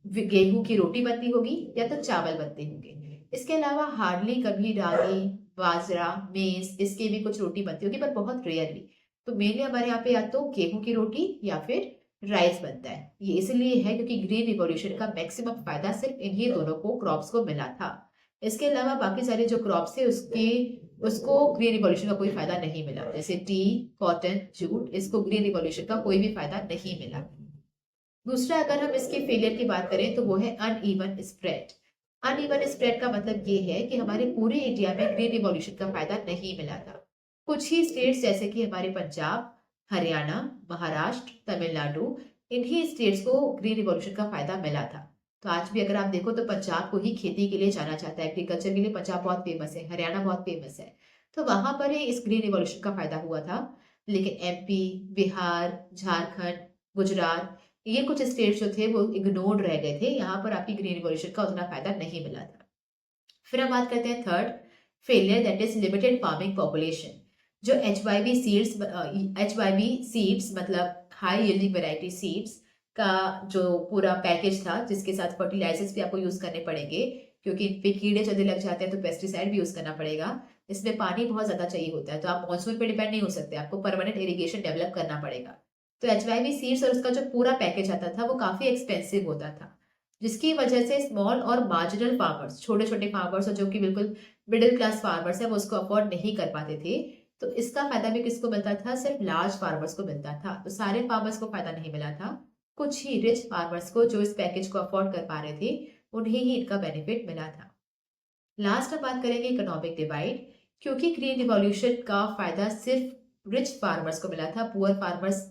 गेहूं की रोटी बनती होगी या तो चावल बनते होंगे। इसके अलावा हार्डली कभी रागी, बाजरा, मेज, इसके भी कुछ रोटी बनती होगी, पर बहुत रेयरली। तो मेनली हमारे यहाँ पे या तो गेहूं की रोटी या फिर राइस बनता है। ये इसलिए है क्योंकि ग्रीन रिवॉल्यूशन का मैक्सिमम फायदा सिर्फ इन्हीं दोनों को क्रॉप्स को मिला था। इसके अलावा बाकी सारे जो क्रॉप्स थे उसको ग्रीन रिवॉल्यूशन का कोई फायदा नहीं मिला। जैसे टी, कॉटन, जूट, इसको ग्रीन रिवॉल्यूशन का कोई भी फायदा नहीं मिला। दूसरा, अगर हम इसके फेलियर की बात करें तो वो है अनइवन स्प्रेड। अनइवन स्प्रेड का मतलब ये है कि हमारे पूरे इंडिया में ग्रीन रिवॉल्यूशन का फायदा नहीं मिला था। कुछ ही स्टेट्स जैसे कि हमारे पंजाब, हरियाणा, महाराष्ट्र, तमिलनाडु, इन्हीं स्टेट्स को ग्रीन रिवॉल्यूशन का फायदा मिला था। तो आज भी अगर आप देखो तो पंजाब को ही खेती के लिए जाना जाता है, एग्रीकल्चर के लिए पंजाब बहुत फेमस है, हरियाणा बहुत फेमस है। तो वहां पर ही इस ग्रीन रिवॉल्यूशन का फायदा हुआ था। लेकिन MP, बिहार, झारखंड, गुजरात, ये कुछ स्टेट्स जो थे वो इग्नोर्ड रह गए थे, यहाँ पर आपकी ग्रीन रिवॉल्यूशन का उतना फायदा नहीं मिला था। फिर हम बात करते हैं third failure, that is limited farming population. जो HYV सीड्स मतलब हाई यील्डिंग वैरायटी सीड्स का जो पूरा पैकेज था, जिसके साथ फर्टिलाइजर्स भी आपको यूज करने पड़ेंगे, क्योंकि इन पे कीड़े जल्दी लग जाते हैं तो पेस्टिसाइड भी यूज करना पड़ेगा। इसमें पानी बहुत ज्यादा चाहिए होता है, तो आप मॉनसून पे डिपेंड नहीं हो सकते, आपको परमानेंट इरिगेशन डेवलप करना पड़ेगा। तो HYV सीड्स और उसका जो पूरा पैकेज आता था वो काफी एक्सपेंसिव होता था, जिसकी वजह से स्मॉल और मार्जिनल फार्मर्स, छोटे छोटे फार्मर्स और जो कि बिल्कुल मिडिल क्लास फार्मर्स है, वो उसको अफोर्ड नहीं कर पाते थे। तो इसका फायदा भी किसको मिलता था? सिर्फ लार्ज फार्मर्स को मिलता था। तो सारे फार्मर्स को फायदा नहीं मिला था, कुछ ही रिच फार्मर्स को जो इस पैकेज को अफोर्ड कर पा रहे थे उन्हें ही इनका बेनिफिट मिला था। लास्ट हम बात करेंगे इकोनॉमिक डिवाइड। क्योंकि ग्रीन रिवॉल्यूशन का फायदा सिर्फ रिच फार्मर्स को मिला था, पुअर फार्मर्स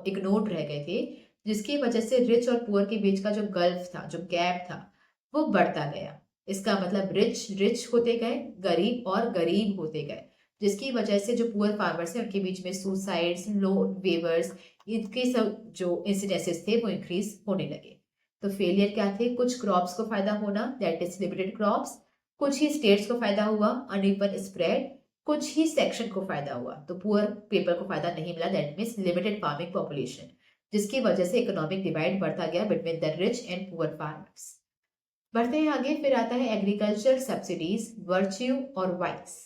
इग्नोर्ड रह गए थे, जिसकी वजह से रिच और पुअर के बीच का जो गल्फ था, जो गैप था, वो बढ़ता गया। इसका मतलब रिच रिच होते गए, गरीब और गरीब होते गए, जिसकी वजह से जो पुअर फार्मर्स है उनके बीच में सुसाइड्स, लोन वेवर्स, इनके सब जो इंसिडेंसेस थे वो इंक्रीज होने लगे। तो फेलियर क्या थे? कुछ क्रॉप्स को फायदा होना, दैट इज लिमिटेड क्रॉप्स, कुछ ही स्टेट्स को फायदा हुआ, अनइवन स्प्रेड, कुछ ही सेक्शन को फायदा हुआ, तो पुअर पीपल को फायदा नहीं मिला, that means limited farming population, जिसकी वजह से इकोनॉमिक डिवाइड बढ़ता गया between the rich and poor farmers. बढ़ते हैं आगे, फिर आता है एग्रीकल्चर सब्सिडीज, वर्च्यू और वाइस।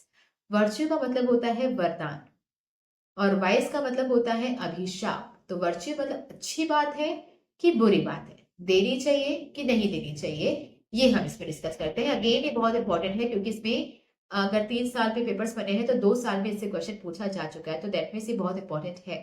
वर्च्यू का मतलब होता है वरदान और वाइस का मतलब होता है अभिशाप। तो वर्च्यू मतलब अच्छी बात है कि बुरी बात है, देनी चाहिए कि नहीं देनी चाहिए, ये हम इसमें डिस्कस करते हैं। अगेन ये बहुत इंपॉर्टेंट है क्योंकि इसमें अगर 3 साल पे पेपर्स बने हैं तो 2 साल में इससे क्वेश्चन पूछा जा चुका है, तो दैट मीन्स ये बहुत इंपॉर्टेंट है।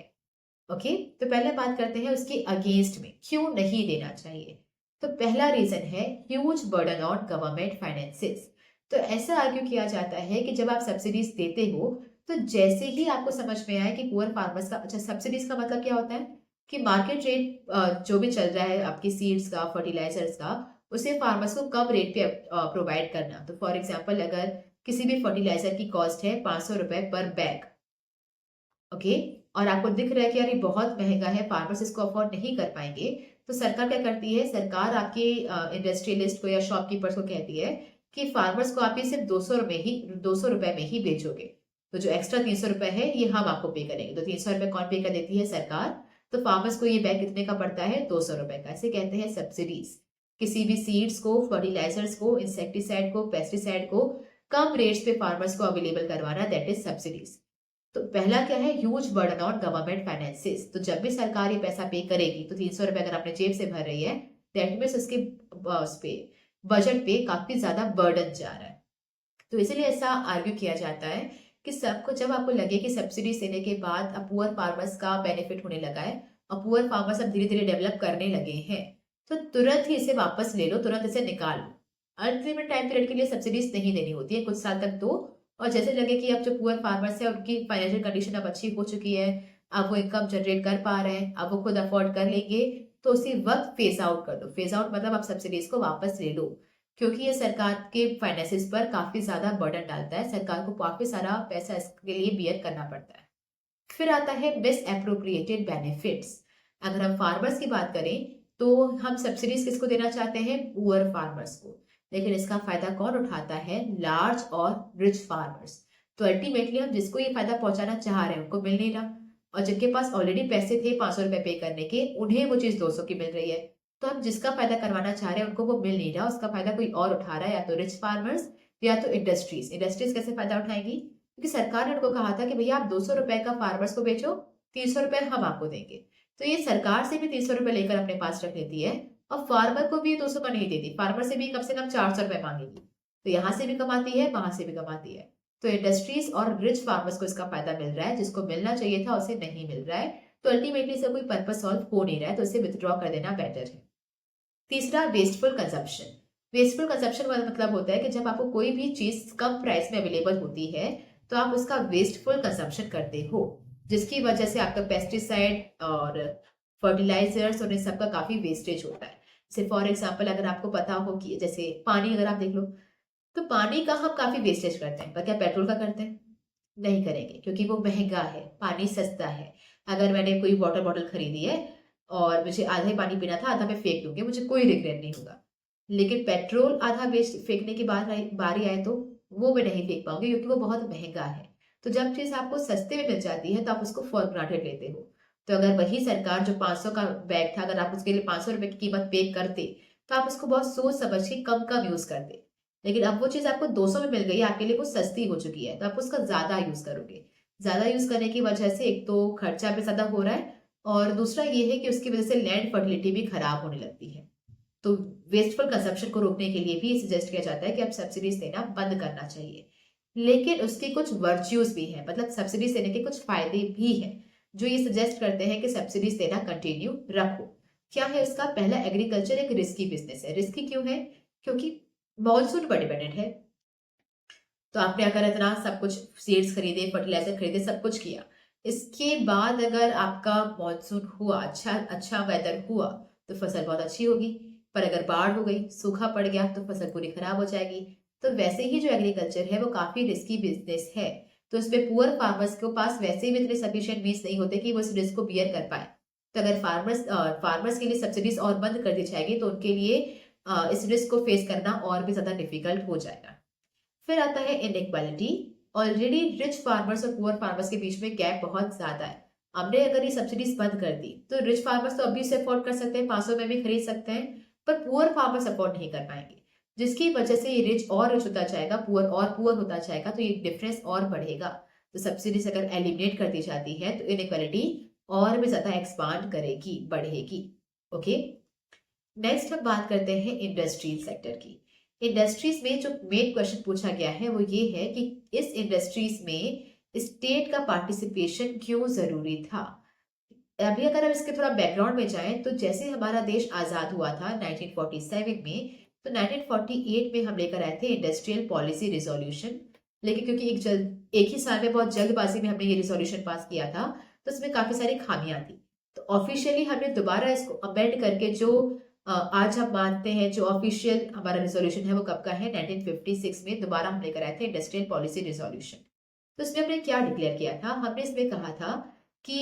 ओके, तो पहले बात करते हैं उसके अगेंस्ट में क्यों नहीं देना चाहिए। तो पहला रीजन है huge burden on government finances. तो ऐसा आर्ग्यू किया जाता है कि जब आप सब्सिडीज देते हो तो जैसे ही आपको समझ में आए कि पुअर फार्मर्स का, अच्छा सब्सिडीज का मतलब क्या होता है कि मार्केट रेट जो भी चल रहा है आपकी सीड्स का, फर्टिलाइजर्स का, उसे फार्मर्स को कम रेट पे प्रोवाइड करना। तो फॉर एग्जाम्पल अगर किसी भी फर्टिलाइजर की कॉस्ट है 500 रुपए पर बैग, ओके, और आपको दिख रहा है कि यार ये बहुत महंगा है, फार्मर्स इसको अफोर्ड नहीं कर पाएंगे, तो सरकार क्या करती है, सरकार आपके इंडस्ट्रियलिस्ट को या शॉपकीपर्स को कहती है कि फार्मर्स को आप ये सिर्फ 200 रुपए में ही बेचोगे, तो जो एक्स्ट्रा 300 रुपए है ये हम आपको पे करेंगे। तो 300 रुपए कौन पे कर देती है? सरकार। तो फार्मर्स को ये बैग कितने का पड़ता है? 200 रुपए का। इसे कहते हैं सब्सिडीज। किसी भी सीड्स को, फर्टिलाइजर्स को, इंसेक्टिसाइड को, पेस्टिसाइड को कम रेट्स पे फार्मर्स को अवेलेबल करवाना, दैट इज सब्सिडीज। तो पहला क्या है? Huge burden on government finances. तो जब भी सरकार ये पैसा पे करेगी तो 300 रुपए अगर अपने जेब से भर रही है, दैट मीन्स उसके उस पे बजट पे काफी ज्यादा बर्डन जा रहा है। तो इसीलिए ऐसा आर्ग्यू किया जाता है कि सबको, जब आपको लगे कि सब्सिडी देने के बाद अब पुअर फार्मर्स का बेनिफिट होने लगा है और पुअर फार्मर्स अब धीरे धीरे डेवलप करने लगे हैं, तो तुरंत ही इसे वापस ले लो, तुरंत इसे निकाल लो। अल्टीमेट टाइम पीरियड के लिए सब्सिडीज नहीं देनी होती है, कुछ साल तक दो, और जैसे लगे कि अब जो पुअर फार्मर्स है उनकी फाइनेंशियल कंडीशन अब अच्छी हो चुकी है, अब वो इनकम जनरेट कर पा रहे हैं, अब वो खुद अफोर्ड कर लेंगे, तो उसी वक्त फेज आउट कर दो। फेज आउट मतलब आप सब्सिडीज को वापस ले लो, क्योंकि ये सरकार के फाइनेंसेस पर काफी ज्यादा बर्डन डालता है, सरकार को काफी सारा पैसा इसके लिए बियर करना पड़ता है। फिर आता है मिस एप्रोप्रिएटेड बेनिफिट्स। अगर हम फार्मर्स की बात करें तो हम सब्सिडीज किसको देना चाहते हैं? पुअर फार्मर्स को, लेकिन इसका फायदा कौन उठाता है? लार्ज और रिच फार्मर्स। तो अल्टीमेटली हम जिसको ये फायदा पहुंचाना चाह रहे हैं उनको मिल नहीं रहा, और जिनके पास ऑलरेडी पैसे थे 500 रुपए पे करने के, उन्हें वो चीज 200 की मिल रही है। तो हम जिसका फायदा करवाना चाह रहे हैं उनको वो मिल नहीं रहा, उसका फायदा कोई और उठा रहा है, या तो रिच फार्मर्स या तो इंडस्ट्रीज। इंडस्ट्रीज कैसे फायदा उठाएंगी? क्योंकि सरकार ने उनको कहा था कि भैया आप 200 रुपए का फार्मर्स को बेचो, 300 रुपए हम आपको देंगे। तो ये सरकार से भी 300 रुपए लेकर अपने पास रख लेती है और फार्मर को भी ये 200 का नहीं देती, फार्मर से भी कम 400 रुपए मांगेगी। तो यहाँ से भी कमाती है, वहां से भी कमाती है। तो इंडस्ट्रीज और रिच फार्मर्स को इसका फायदा मिल रहा है, जिसको मिलना चाहिए था उसे नहीं मिल रहा है। तो अल्टीमेटली इसका कोई पर्पस सॉल्व हो नहीं रहा है, तो इसे विथड्रॉ कर देना बेटर है। तीसरा, वेस्टफुल कंजप्शन। वेस्टफुल कंजप्शन का मतलब होता है कि जब आपको कोई भी चीज कम प्राइस में अवेलेबल होती है तो आप उसका वेस्टफुल कंजप्शन करते हो, जिसकी वजह से आपका पेस्टिसाइड और फर्टिलाइजर्स और इन सबका काफी वेस्टेज होता है। जैसे फॉर एग्जाम्पल अगर आपको पता हो कि जैसे पानी अगर आप देख लो, तो पानी का हम काफी वेस्टेज करते हैं, पर क्या पेट्रोल का करते हैं? नहीं करेंगे, क्योंकि वो महंगा है, पानी सस्ता है। अगर मैंने कोई वाटर बॉटल खरीदी है और मुझे आधा ही पानी पीना था, आधा मैं फेंक दूंगी, मुझे कोई रिग्रेट नहीं होगा। लेकिन पेट्रोल आधा वेस्ट फेंकने की बारी आए तो वो मैं नहीं फेंक पाऊंगी, क्योंकि वो बहुत महंगा है। तो जब चीज आपको सस्ते में मिल जाती है तो आप उसको फॉर ग्रांटेड लेते हो। तो अगर वही सरकार जो 500 का बैग था, अगर आप उसके लिए 500 रुपए की कीमत पे करते तो आप उसको बहुत सोच समझ के कम कम यूज करते। लेकिन अब वो चीज आपको 200 में मिल गई है, आपके लिए वो सस्ती हो चुकी है, तो आप उसका ज्यादा यूज करोगे। ज्यादा यूज करने की वजह से एक तो खर्चा भी ज्यादा हो रहा है, और दूसरा ये है कि उसकी वजह से लैंड फर्टिलिटी भी खराब होने लगती है। तो वेस्टफुल कंजप्शन को रोकने के लिए भी सजेस्ट किया जाता है कि अब सब्सिडीज देना बंद करना चाहिए। लेकिन उसके कुछ वर्च्यूज भी हैं, मतलब सब्सिडीज देने के कुछ फायदे भी हैं जो ये सजेस्ट करते हैं कि सब्सिडीज देना कंटिन्यू रखो। क्या है उसका? पहला, एग्रीकल्चर एक रिस्की बिजनेस है। रिस्की क्यों है? क्योंकि मॉनसून पर डिपेंडेंट है। तो आपने अगर इतना सब कुछ सीड्स खरीदे, फर्टिलाइजर खरीदे, सब कुछ किया, इसके बाद अगर आपका मॉनसून हुआ, अच्छा अच्छा वेदर हुआ, तो फसल बहुत अच्छी होगी। पर अगर बाढ़ हो गई, सूखा पड़ गया, तो फसल पूरी खराब हो जाएगी। तो वैसे ही जो एग्रीकल्चर है वो काफी रिस्की बिजनेस है। तो इसमें पुअर फार्मर्स के पास वैसे ही इतने सफिशिएंट मीन्स नहीं होते कि वो इस रिस्क को बियर कर पाए। तो अगर फार्मर्स के लिए सब्सिडीज और बंद कर दी जाएगी, तो उनके लिए इस रिस्क को फेस करना और भी ज्यादा डिफिकल्ट हो जाएगा। फिर आता है इनइक्वालिटी। ऑलरेडी रिच फार्मर्स और पुअर फार्मर्स के बीच में गैप बहुत ज्यादा है। हमने अगर ये सब्सिडीज बंद कर दी, तो रिच फार्मर्स तो अभी से अफोर्ड कर सकते हैं, 500 में भी खरीद सकते हैं, पर पुअर फार्मर्स अफोर्ड नहीं कर पाएंगे। जिसकी वजह से ये रिच और रिच होता जाएगा, पुअर और पुअर होता जाएगा, तो ये डिफरेंस और बढ़ेगा। तो सब्सिडीज अगर एलिमिनेट कर दी जाती है, तो इनइक्वालिटी और भी ज्यादा एक्सपांड करेगी, बढ़ेगी। ओके, नेक्स्ट हम बात करते हैं इंडस्ट्रियल सेक्टर की। इंडस्ट्रीज में जो मेन क्वेश्चन पूछा गया है वो ये है कि इस इंडस्ट्रीज में स्टेट का पार्टिसिपेशन क्यों जरूरी था। अभी अगर हम इसके थोड़ा बैकग्राउंड में जाएं, तो जैसे हमारा देश आजाद हुआ था 1947 में, तो 1948 में हम लेकर आए थे इंडस्ट्रियल पॉलिसी रिजोल्यूशन। लेकिन क्योंकि एक ही साल में बहुत जल्दबाजी में हमने ये रिजोल्यूशन पास किया था, तो इसमें काफी सारी खामियां थी। तो ऑफिशियली हमने दोबारा इसको अमेंड करके जो आज हम मानते हैं, जो ऑफिशियल हमारा रिजोल्यूशन है वो कब का है, 1956 में दोबारा हम लेकर आए थे इंडस्ट्रियल पॉलिसी रिजोल्यूशन। तो इसमें हमने क्या डिक्लेयर किया था, हमने इसमें कहा था कि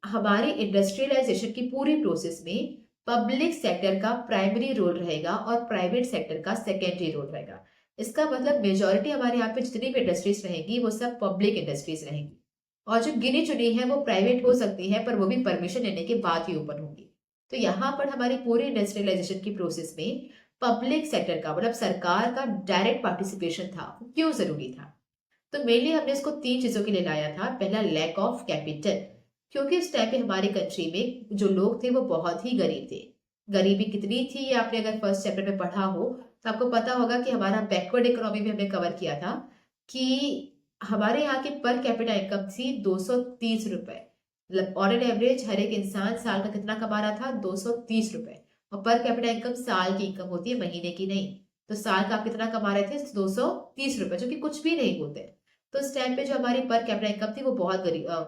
हमारी इंडस्ट्रियलाइजेशन की पूरी प्रोसेस में पब्लिक सेक्टर का प्राइमरी रोल रहेगा और प्राइवेट सेक्टर का सेकेंडरी रोल रहेगा। इसका मतलब मेजोरिटी हमारे यहाँ पे जितनी भी इंडस्ट्रीज रहेंगी वो सब पब्लिक इंडस्ट्रीज रहेंगी, और जो गिनी चुनी है वो प्राइवेट हो सकती है, पर वो भी परमिशन लेने के बाद ही ओपन होगी। तो यहाँ पर हमारी पूरी इंडस्ट्रियलाइजेशन की प्रोसेस में पब्लिक सेक्टर का मतलब सरकार का डायरेक्ट पार्टिसिपेशन था। क्यों जरूरी था? तो मेनली हमने इसको 3 चीजों के लिए लाया था। पहला, लैक ऑफ कैपिटल, क्योंकि उस टाइम पे हमारे कंट्री में जो लोग थे वो बहुत ही गरीब थे। गरीबी कितनी थी ये आपने अगर फर्स्ट चैप्टर में पढ़ा हो तो आपको पता होगा कि हमारा बैकवर्ड इकोनॉमी भी हमने कवर किया था कि हमारे यहाँ की पर कैपिटा इनकम थी 230 रुपए। मतलब ऑन एन एवरेज हर एक इंसान साल का कितना कमा रहा था, 230 रुपए। और पर कैपिटा इनकम साल की इनकम होती है, महीने की नहीं। तो साल का आप कितना कमा रहे थे, 230 रुपए, जो कि कुछ भी नहीं होते। तो उस टाइम पे जो हमारी पर कैपिटा इनकम थी वो बहुत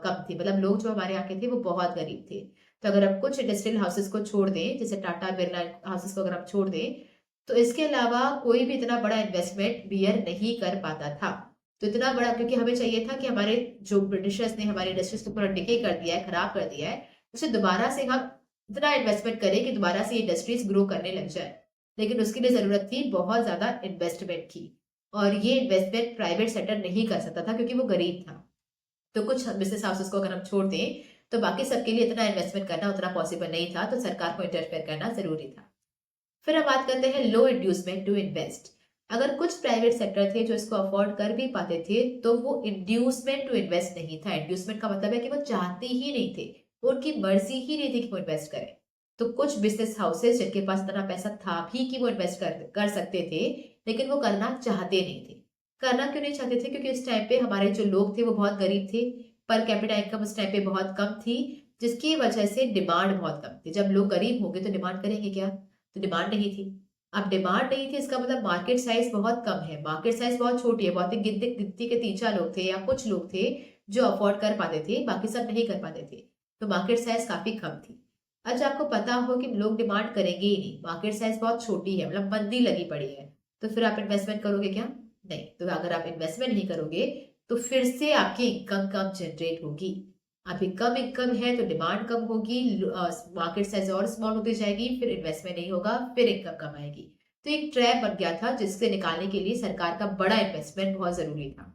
कम थी, मतलब लोग जो हमारे यहाँ के थे वो बहुत गरीब थे। तो अगर आप कुछ इंडस्ट्रियल हाउसेस को छोड़ दें, जैसे टाटा बिरला हाउसेस को अगर आप छोड़ दें, तो इसके अलावा कोई भी इतना बड़ा इन्वेस्टमेंट बियर नहीं कर पाता था। तो इतना बड़ा, क्योंकि हमें चाहिए था कि हमारे जो ब्रिटिशर्स ने हमारी इंडस्ट्रीज को पूरा डिके कर दिया है, खराब कर दिया है, उसे दोबारा से हम इतना इन्वेस्टमेंट करें कि दोबारा से ये इंडस्ट्रीज ग्रो करने लग जाए। लेकिन उसके लिए जरूरत थी बहुत ज्यादा इन्वेस्टमेंट की, और ये इन्वेस्टमेंट प्राइवेट सेक्टर नहीं कर सकता था क्योंकि वो गरीब था। तो कुछ बिजनेस हाउसेस को अगर हम छोड़ दें, तो बाकी सबके लिए इतना इन्वेस्टमेंट करना उतना पॉसिबल नहीं था, तो सरकार को इंटरफेयर करना जरूरी था। फिर हम बात करते हैं लो इंड्यूसमेंट टू इन्वेस्ट। अगर कुछ प्राइवेट सेक्टर थे जो इसको अफोर्ड कर भी पाते थे, तो वो इंड्यूसमेंट टू इन्वेस्ट नहीं था। इंड्यूसमेंट का मतलब है कि वो चाहते ही नहीं थे, उनकी मर्जी ही नहीं थी कि वो इन्वेस्ट करें। तो कुछ बिजनेस हाउसेस जिनके पास इतना पैसा था भी कि वो इन्वेस्ट कर सकते थे, लेकिन वो करना चाहते नहीं थे। करना क्यों नहीं चाहते थे? क्योंकि उस टाइम पे हमारे जो लोग थे वो बहुत गरीब थे, पर कैपिटा इनकम उस टाइम पे बहुत कम थी, जिसकी वजह से डिमांड बहुत कम थी। जब लोग गरीब होंगे तो डिमांड करेंगे क्या? तो डिमांड नहीं थी। अब डिमांड नहीं थी, इसका मतलब मार्केट साइज बहुत कम है, मार्केट साइज बहुत छोटी है। बहुत ही गिनती गिनती के 3-4 लोग थे या कुछ लोग थे जो अफोर्ड कर पाते थे, बाकी सब नहीं कर पाते थे। तो मार्केट साइज काफी कम थी। आज आपको पता हो कि लोग डिमांड करेंगे ही नहीं, मार्केट साइज बहुत छोटी है, मतलब मंदी लगी पड़ी है, तो फिर आप इन्वेस्टमेंट करोगे क्या? नहीं। तो अगर आप इन्वेस्टमेंट नहीं करोगे, तो फिर से आपकी इनकम कम जनरेट होगी। अभी कम इनकम है तो डिमांड कम होगी, मार्केट साइज और स्मॉल होती जाएगी, फिर इन्वेस्टमेंट नहीं होगा, फिर इनकम कम आएगी। तो एक ट्रैप बन गया था जिससे निकालने के लिए सरकार का बड़ा इन्वेस्टमेंट बहुत जरूरी था।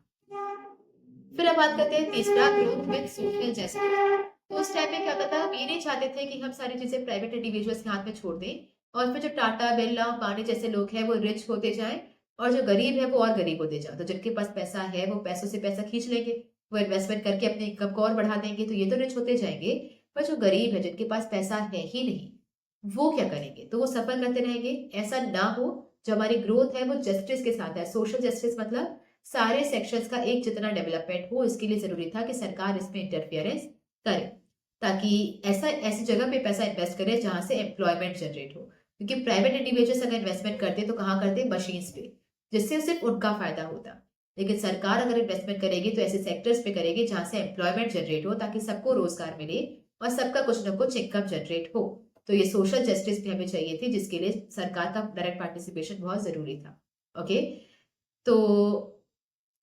फिर अब बात करते हैं तीसरा, ग्रोथ विद सोशल जस्टिस। तो उस टाइम पे क्या होता था, हम ये नहीं चाहते थे कि हम सारी चीजें प्राइवेट इंडिविजुअल्स के हाथ में छोड़ दें, और फिर जो टाटा बिरला अंबानी जैसे लोग हैं वो रिच होते जाएं, और जो गरीब है वो और गरीब होते जाए। तो जिनके पास पैसा है वो पैसों से पैसा खींच लेंगे, वो इन्वेस्टमेंट करके अपने इनकम को और बढ़ा देंगे, तो ये तो रिच होते जाएंगे। पर जो गरीब है, जिनके पास पैसा है ही नहीं, वो क्या करेंगे? तो वो सफर करते रहेंगे। ऐसा ना हो, जो हमारी ग्रोथ है वो जस्टिस के साथ है। सोशल जस्टिस मतलब सारे सेक्शंस का एक जितना डेवलपमेंट हो, इसके लिए जरूरी था कि सरकार इसमें इंटरफियरेंस करे, ताकि ऐसी जगह पे पैसा इन्वेस्ट करे जहां से एम्प्लॉयमेंट जनरेट हो। क्योंकि प्राइवेट इंडिविजुअल्स अगर इन्वेस्टमेंट करते तो कहाँ करते? मशीन्स पे, जिससे सिर्फ उनका फायदा होता। लेकिन सरकार अगर इन्वेस्टमेंट करेगी तो ऐसे सेक्टर्स पे करेगी जहां से एम्प्लॉयमेंट जनरेट हो, ताकि सबको रोजगार मिले और सबका कुछ ना कुछ इनकम जनरेट हो। तो ये सोशल जस्टिस भी हमें चाहिए थी, जिसके लिए सरकार का डायरेक्ट पार्टिसिपेशन बहुत जरूरी था। ओके, तो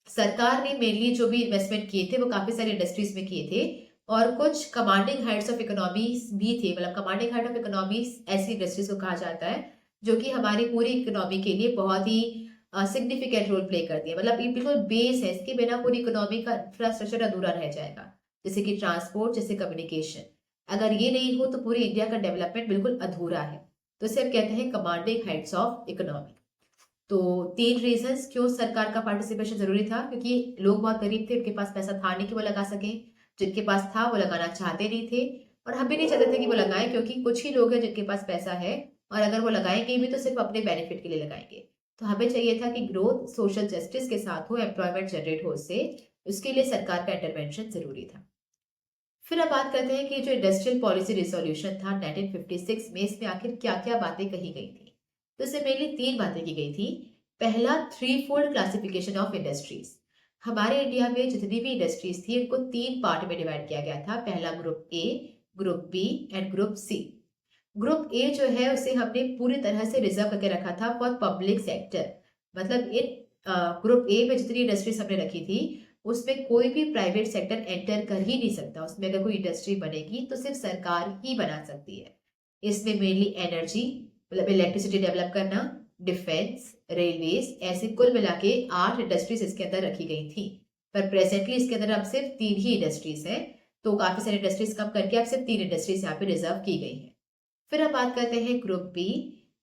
सरकार ने मेनली जो भी इन्वेस्टमेंट किए थे वो काफी सारी इंडस्ट्रीज में किए थे, और कुछ कमांडिंग हेड्स ऑफ इकोनॉमीज भी थे। मतलब कमांडिंग हेड ऑफ इकोनॉमीज ऐसी इंडस्ट्रीज को कहा जाता है जो कि हमारी पूरी इकोनॉमी के लिए बहुत ही सिग्निफिकेंट रोल प्ले करती है। मतलब ये बिल्कुल बेस है, इसके बिना पूरी इकोनॉमी का इंफ्रास्ट्रक्चर अधूरा रह जाएगा। जैसे कि ट्रांसपोर्ट, जैसे कम्युनिकेशन, अगर ये नहीं हो तो पूरी इंडिया का डेवलपमेंट बिल्कुल अधूरा है। तो इसे हम कहते हैं कमांडिंग हेड्स ऑफ इकोनॉमी। तो 3 रीजंस क्यों सरकार का पार्टिसिपेशन जरूरी था, क्योंकि लोग बहुत गरीब थे, उनके पास पैसा था नहीं कि वो लगा सके। जिनके पास था वो लगाना चाहते नहीं थे, और हम भी नहीं चाहते थे कि वो लगाएं, क्योंकि कुछ ही लोग हैं जिनके पास पैसा है, और अगर वो लगाएंगे भी तो सिर्फ अपने बेनिफिट के लिए लगाएंगे। तो हमें चाहिए था कि ग्रोथ सोशल जस्टिस के साथ हो, एम्प्लॉयमेंट जनरेट हो उससे, उसके लिए सरकार का इंटरवेंशन जरूरी था। फिर अब बात करते हैं कि जो इंडस्ट्रियल पॉलिसी रिजोल्यूशन था 1956 में, इसमें आखिर क्या क्या बातें कही गई थी। तो इसमें मेनली 3 बातें की गई थी। पहला, 3 फोल्ड क्लासिफिकेशन ऑफ इंडस्ट्रीज। हमारे इंडिया में जितनी भी इंडस्ट्रीज थी उनको 3 पार्ट में डिवाइड किया गया था। पहला group A, group B and group C. Group A जो है उसे हमने पूरी तरह से रिजर्व करके रखा था फॉर पब्लिक सेक्टर। मतलब इन ग्रुप ए में जितनी इंडस्ट्रीज हमने रखी थी उसमें कोई भी प्राइवेट सेक्टर एंटर कर ही नहीं सकता। उसमें अगर कोई इंडस्ट्री बनेगी तो सिर्फ सरकार ही बना सकती है। इसमें मेनली एनर्जी, मतलब इलेक्ट्रिसिटी डेवलप करना, डिफेंस, रेलवेज, ऐसे कुल मिला के 8 इंडस्ट्रीज इसके अंदर रखी गई थी। पर प्रेजेंटली इसके अंदर अब सिर्फ 3 ही इंडस्ट्रीज हैं। तो काफी सारी इंडस्ट्रीज कम करके अब सिर्फ 3 इंडस्ट्रीज यहाँ पे रिजर्व की गई है। फिर अब बात करते हैं ग्रुप बी।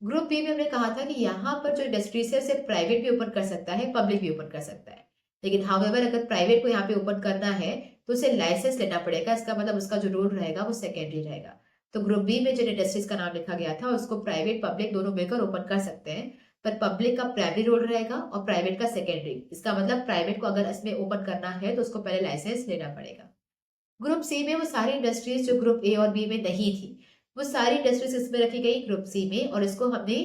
ग्रुप बी में हमने कहा था कि यहाँ पर जो इंडस्ट्रीज है उसे प्राइवेट भी ओपन कर सकता है, पब्लिक भी ओपन कर सकता है। लेकिन हाउएवर अगर प्राइवेट को यहाँ पे ओपन करना है तो उसे लाइसेंस लेना पड़ेगा। इसका मतलब उसका जो रोल रहेगा वो सेकेंडरी रहेगा। तो ग्रुप बी में जिन इंडस्ट्रीज का नाम लिखा गया था उसको प्राइवेट पब्लिक दोनों मिलकर ओपन कर सकते हैं, पर पब्लिक का प्राइमरी रोल रहेगा और प्राइवेट का सेकेंडरी। इसका मतलब प्राइवेट को अगर इसमें ओपन करना है तो उसको पहले लाइसेंस लेना पड़ेगा। ग्रुप सी में वो सारी इंडस्ट्रीज जो ग्रुप ए और बी में नहीं थी, वो सारी इंडस्ट्रीज इसमें रखी गई ग्रुप सी में, और इसको हमने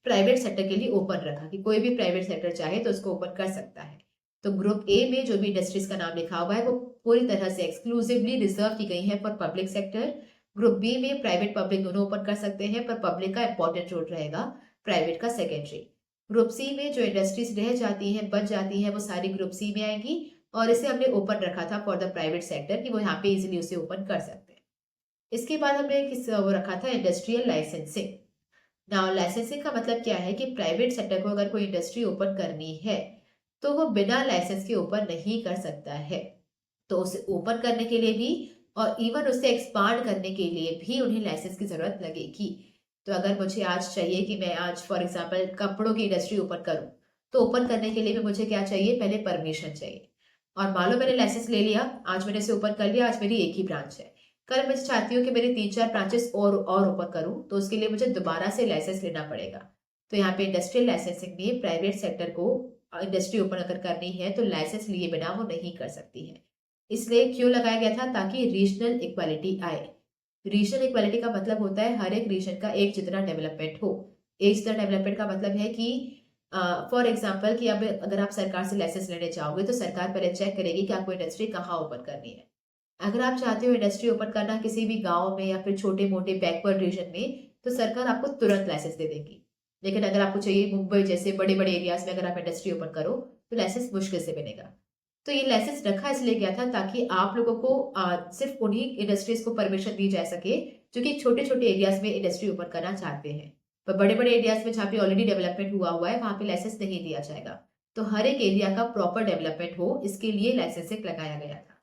प्राइवेट सेक्टर के लिए ओपन रखा कि कोई भी प्राइवेट सेक्टर चाहे तो उसको ओपन कर सकता है। तो ग्रुप ए में जो भी इंडस्ट्रीज का नाम लिखा हुआ है वो पूरी तरह से एक्सक्लूसिवली रिजर्व की गई है for public sector. Group B में प्राइवेट पब्लिक दोनों ओपन कर सकते हैं, पर पब्लिक का इंपॉर्टेंट रोल रहेगा, प्राइवेट का सेकेंडरी। ग्रुप सी में जो इंडस्ट्रीज रह जाती हैं, बच जाती हैं, वो सारी ग्रुप सी में आएंगी, और इसे हमने ओपन रखा था फॉर द प्राइवेट सेक्टर कि वो यहाँ पे इजीली उसे ओपन कर सकते हैं। इसके बाद हमने वो रखा था इंडस्ट्रियल लाइसेंसिंग। नाउ लाइसेंसिंग का मतलब क्या है कि प्राइवेट सेक्टर को अगर कोई इंडस्ट्री ओपन करनी है तो वो बिना लाइसेंस के ओपन नहीं कर सकता है। तो उसे ओपन करने के लिए भी और इवन उसे एक्सपांड करने के लिए भी उन्हें लाइसेंस की जरूरत लगेगी। तो अगर मुझे आज चाहिए कि मैं आज फॉर एग्जाम्पल कपड़ों की इंडस्ट्री ओपन करूं, तो ओपन करने के लिए भी मुझे क्या चाहिए, पहले परमिशन चाहिए। और मान लो मैंने लाइसेंस ले लिया, आज मैंने इसे ओपन कर लिया, आज मेरी एक ही ब्रांच है। कल मैं चाहती हूँ कि मेरी 3-4 ब्रांचेस और ओपन करूँ, तो उसके लिए मुझे दोबारा से लाइसेंस लेना पड़ेगा। तो यहाँ पे इंडस्ट्रियल लाइसेंसिंग में प्राइवेट सेक्टर को इंडस्ट्री ओपन अगर करनी है तो लाइसेंस लिए बिना वो नहीं कर सकती है। इसलिए क्यों लगाया गया था, ताकि रीजनल इक्वालिटी आए। रीजनल इक्वालिटी का मतलब होता है हर एक रीजन का एक जितना डेवलपमेंट हो। एक जितना डेवलपमेंट का मतलब है कि फॉर एग्जाम्पल कि अब अगर आप सरकार से लाइसेंस लेने चाहोगे तो सरकार पहले चेक करेगी कि आपको इंडस्ट्री कहाँ ओपन करनी है। अगर आप चाहते हो इंडस्ट्री ओपन करना किसी भी गांव में या फिर छोटे मोटे बैकवर्ड रीजन में, तो सरकार आपको तुरंत लाइसेंस दे देगी। लेकिन अगर आपको चाहिए मुंबई जैसे बड़े बड़े एरियाज में अगर आप इंडस्ट्री ओपन करो तो लाइसेंस मुश्किल से मिलेगा। तो ये लाइसेंस रखा इसलिए गया था ताकि आप लोगों को सिर्फ उन्हीं इंडस्ट्रीज को परमिशन दी जा सके जो कि छोटे छोटे एरियाज में इंडस्ट्री ओपन करना चाहते हैं। पर बड़े बड़े एरियाज में जहाँ पे ऑलरेडी डेवलपमेंट हुआ है वहां पे लाइसेंस नहीं दिया जाएगा। तो हर एक एरिया का प्रॉपर डेवलपमेंट हो, इसके लिए लाइसेंसिंग लगाया गया था।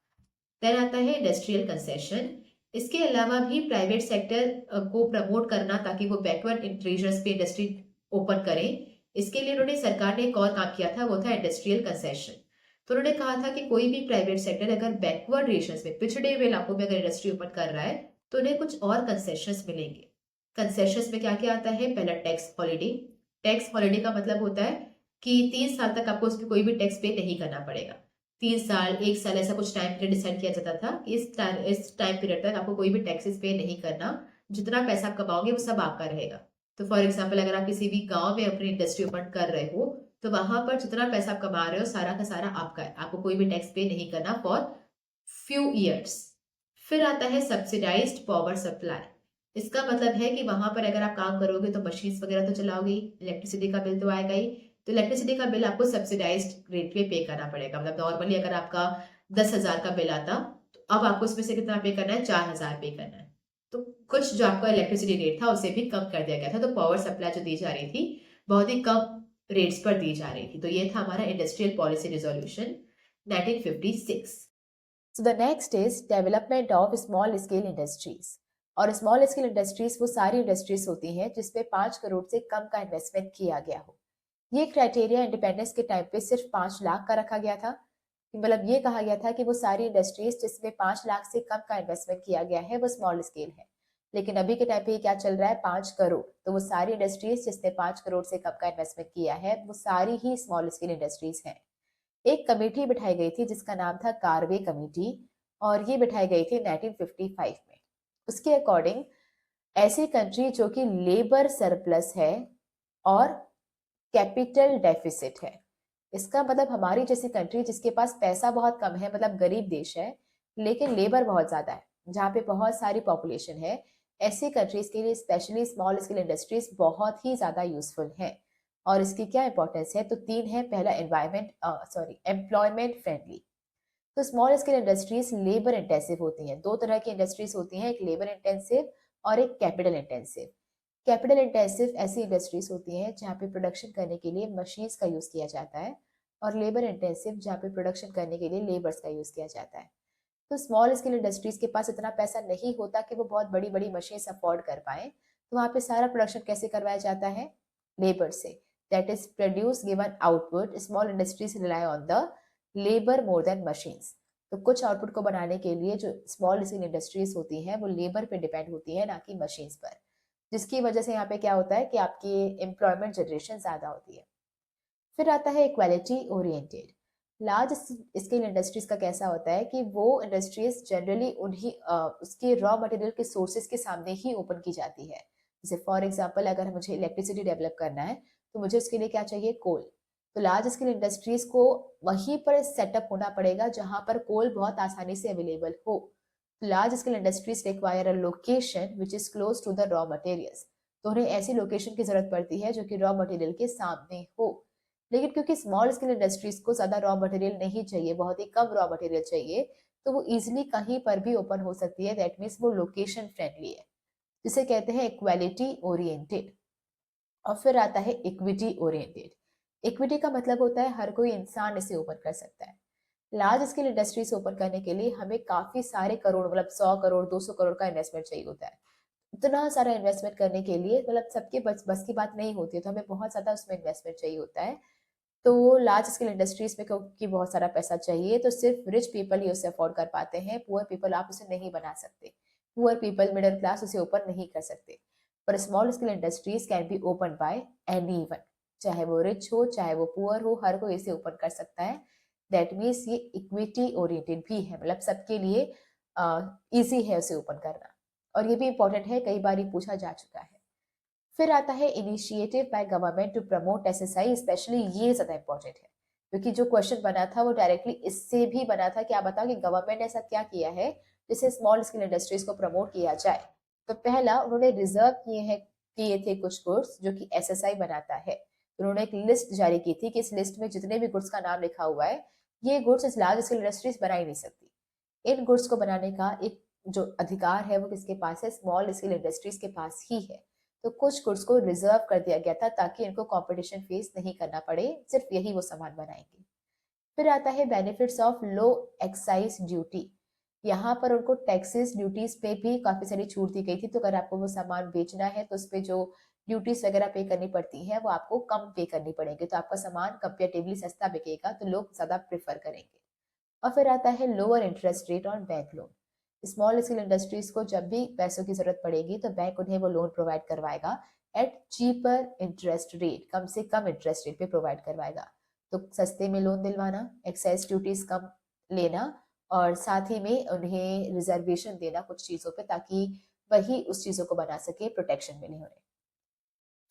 देन आता है इंडस्ट्रियल कंसेशन। इसके अलावा भी प्राइवेट सेक्टर को प्रमोट करना ताकि वो बैकवर्ड रीजन्स पे इंडस्ट्री ओपन करें, इसके लिए उन्होंने सरकार ने एक और काम किया था, वो था इंडस्ट्रियल कंसेशन। तो उन्होंने कहा था कि कोई भी प्राइवेट सेक्टर अगर बैकवर्ड रीजन्स में, पिछड़े हुए इलाकों में अगर इंडस्ट्री ओपन कर रहा है तो उन्हें कुछ और कंसेशंस मिलेंगे। कंसेशंस में क्या क्या आता है, पहला टैक्स हॉलिडे। टैक्स हॉलिडे का मतलब होता है कि 3 साल तक आपको उस पर कोई भी टैक्स पे नहीं करना पड़ेगा। 3 साल, 1 साल, ऐसा कुछ टाइम पीरियड डिसाइड किया जाता था कि इस टाइम पीरियड तक आपको कोई भी टैक्सेस पे नहीं करना, जितना पैसा आप कमाओगे वो सब आपका रहेगा। तो फॉर एग्जाम्पल अगर आप किसी भी गांव में अपनी इंडस्ट्री ओपन कर रहे हो तो वहां पर जितना पैसा आप कमा रहे हो सारा का सारा आपका है, आपको कोई भी टैक्स पे नहीं करना फॉर फ्यू ईयर्स। फिर आता है सब्सिडाइज्ड पावर सप्लाई। इसका मतलब है कि वहां पर अगर आप काम करोगे तो मशीन्स वगैरह तो चलाओगे, इलेक्ट्रिसिटी का बिल तो आएगा ही। तो इलेक्ट्रिसिटी का बिल आपको सब्सिडाइज्ड रेट पे करना पड़ेगा। मतलब नॉर्मली अगर आपका 10,000 का बिल आता, तो अब आपको उसमें से कितना पे करना है, 4,000 पे करना है। तो कुछ जो आपका इलेक्ट्रिसिटी रेट था उसे भी कम कर दिया गया था। तो पावर सप्लाई जो दी जा रही थी बहुत ही कम रेट्स पर दी जा रही थी। तो ये था हमारा industrial policy resolution 1956। So the next is development of small scale industries। और स्मॉल स्केल इंडस्ट्रीज वो सारी इंडस्ट्रीज होती हैं जिसमें 5 करोड़ से कम का इन्वेस्टमेंट किया गया हो। ये क्राइटेरिया इंडिपेंडेंस के टाइम पे सिर्फ 5 लाख का रखा गया था। मतलब ये कहा गया था कि वो सारी इंडस्ट्रीज जिसमें 5 लाख से कम का इन्वेस्टमेंट किया गया है वो स्मॉल स्केल है। लेकिन अभी के टाइम पे क्या चल रहा है, 5 करोड़। तो वो सारी इंडस्ट्रीज जिसने 5 करोड़ से कम का इन्वेस्टमेंट किया है वो सारी ही स्मॉल स्केल इंडस्ट्रीज हैं। एक कमेटी बिठाई गई थी जिसका नाम था कार्वे कमेटी, और ये बिठाई गई थी 1955 में। उसके अकॉर्डिंग ऐसी कंट्री जो कि लेबर सरप्लस है और कैपिटल डेफिसिट है, इसका मतलब हमारी जैसी कंट्री जिसके पास पैसा बहुत कम है, मतलब गरीब देश है, लेकिन लेबर बहुत ज्यादा है, जहाँ पे बहुत सारी पॉपुलेशन है, ऐसी कंट्रीज के लिए स्पेशली स्मॉल स्केल इंडस्ट्रीज बहुत ही ज्यादा यूजफुल है। और इसकी क्या इंपॉर्टेंस है, तो 3 है। पहला एम्प्लॉयमेंट फ्रेंडली। तो small scale industries labour intensive होती हैं। 2 तरह की इंडस्ट्रीज होती हैं, एक लेबर इंटेंसिव और एक कैपिटल इंटेंसिव। कैपिटल इंटेंसिव ऐसी इंडस्ट्रीज होती हैं जहाँ पे प्रोडक्शन करने के लिए मशीन्स का यूज किया जाता है, और लेबर इंटेंसिव जहाँ पे प्रोडक्शन करने के लिए लेबर्स का यूज किया जाता है। तो स्मॉल स्केल इंडस्ट्रीज के पास इतना पैसा नहीं होता कि वो बहुत बड़ी बड़ी मशीन अफोर्ड कर पाए, तो वहाँ पे सारा प्रोडक्शन कैसे करवाया जाता है, लेबर से। That is produce given output small industries rely on the labour more than machines. तो कुछ आउटपुट को बनाने के लिए जो स्मॉल स्केल इंडस्ट्रीज होती हैं वो लेबर पे डिपेंड होती है, ना कि मशीन्स पर, जिसकी वजह से यहाँ पे क्या होता है कि आपकी एम्प्लॉयमेंट जनरेशन ज्यादा होती है। फिर आता है equality oriented. Large scale industries का कैसा होता है कि वो इंडस्ट्रीज जनरली उन्हीं उसके रॉ मटेरियल के सोर्सेज के सामने ही ओपन की जाती है। जैसे फॉर एग्जांपल अगर मुझे इलेक्ट्रिसिटी डेवलप करना है तो मुझे उसके लिए क्या चाहिए, कोल। तो लार्ज स्केल इंडस्ट्रीज को वहीं पर सेटअप होना पड़ेगा जहां पर कोल बहुत आसानी से अवेलेबल हो। Large scale industries require a location which is close to the raw materials. तो उन्हें ऐसी लोकेशन की जरूरत पड़ती है जो कि रॉ मटेरियल के सामने हो। लेकिन क्योंकि स्मॉल स्केल इंडस्ट्रीज को ज्यादा रॉ मटेरियल नहीं चाहिए, बहुत ही कम रॉ मटेरियल चाहिए, तो वो इजिली कहीं पर भी ओपन हो सकती है। दैट मीन्स वो लोकेशन फ्रेंडली है, जिसे कहते हैं इक्वालिटी ओरिएंटेड। और फिर आता है इक्विटी ओरिएंटेड। इक्विटी का मतलब होता है हर कोई इंसान इसे ओपन कर सकता है। लार्ज स्केल इंडस्ट्रीज ओपन करने के लिए हमें काफी सारे करोड़, मतलब 100 करोड़ 200 करोड़ का इन्वेस्टमेंट चाहिए होता है। इतना सारा इन्वेस्टमेंट करने के लिए मतलब सबके बस की बात नहीं होती है, तो हमें बहुत ज्यादा उसमें इन्वेस्टमेंट चाहिए होता है। तो लार्ज स्केल इंडस्ट्रीज में क्योंकि बहुत सारा पैसा चाहिए, तो सिर्फ रिच पीपल ही उसे अफोर्ड कर पाते हैं। पुअर पीपल आप उसे नहीं बना सकते, पुअर पीपल मिडिल क्लास उसे ओपन नहीं कर सकते। पर small scale industries can be open by anyone, चाहे वो रिच हो चाहे वो पुअर हो, हर कोई इसे ओपन कर सकता है। दैट मीन्स ये इक्विटी ओरिएंटेड भी है, मतलब सबके लिए इजी है उसे ओपन करना। और ये भी इंपॉर्टेंट है, कई बार ये पूछा जा चुका है। फिर आता है initiative by government to promote SSI. Specially ये ज्यादा इंपॉर्टेंट है क्योंकि जो क्वेश्चन बना था वो डायरेक्टली इससे भी बना था कि आप बताओ कि गवर्नमेंट ने ऐसा क्या किया है जिससे स्मॉल स्केल इंडस्ट्रीज को प्रमोट किया जाए। तो पहला, उन्होंने रिजर्व किए थे कुछ गुड्स जो कि एसएसआई बनाता है। उन्होंने एक लिस्ट जारी की थी कि इस लिस्ट में जितने भी गुड्स का नाम लिखा हुआ है, ये गुड्स इस लार्ज स्केल इंडस्ट्रीज बना ही नहीं सकती। इन गुड्स को बनाने का एक जो अधिकार है वो किसके पास है, स्मॉल स्केल इंडस्ट्रीज के पास ही है। तो कुछ गुड्स को रिजर्व कर दिया गया था ताकि इनको कंपटीशन फेस नहीं करना पड़े, सिर्फ यही वो सामान बनाएंगे। फिर आता है benefits of low excise duty. यहाँ पर उनको टैक्सेस ड्यूटीज पे भी काफी सारी छूट दी गई थी। तो अगर आपको वो सामान बेचना है तो उस पे जो ड्यूटीज वगैरह पे करनी पड़ती है वो आपको कम पे करनी पड़ेगी, तो आपका सामान कंपेरेटिवली सस्ता बिकेगा, तो लोग ज्यादा प्रेफर करेंगे। और फिर आता है lower interest rate on bank loan. Small scale industries को जब भी पैसों की जरूरत पड़ेगी तो बैंक उन्हें वो लोन प्रोवाइड करवाएगा एट चीपर इंटरेस्ट रेट, कम से कम इंटरेस्ट रेट पे प्रोवाइड करवाएगा। तो सस्ते में लोन दिलवाना, एक्साइज ड्यूटीज कम लेना, और साथ ही में उन्हें रिजर्वेशन देना कुछ चीजों पे ताकि वही उस चीजों को बना सके, प्रोटेक्शन मिले उन्हें।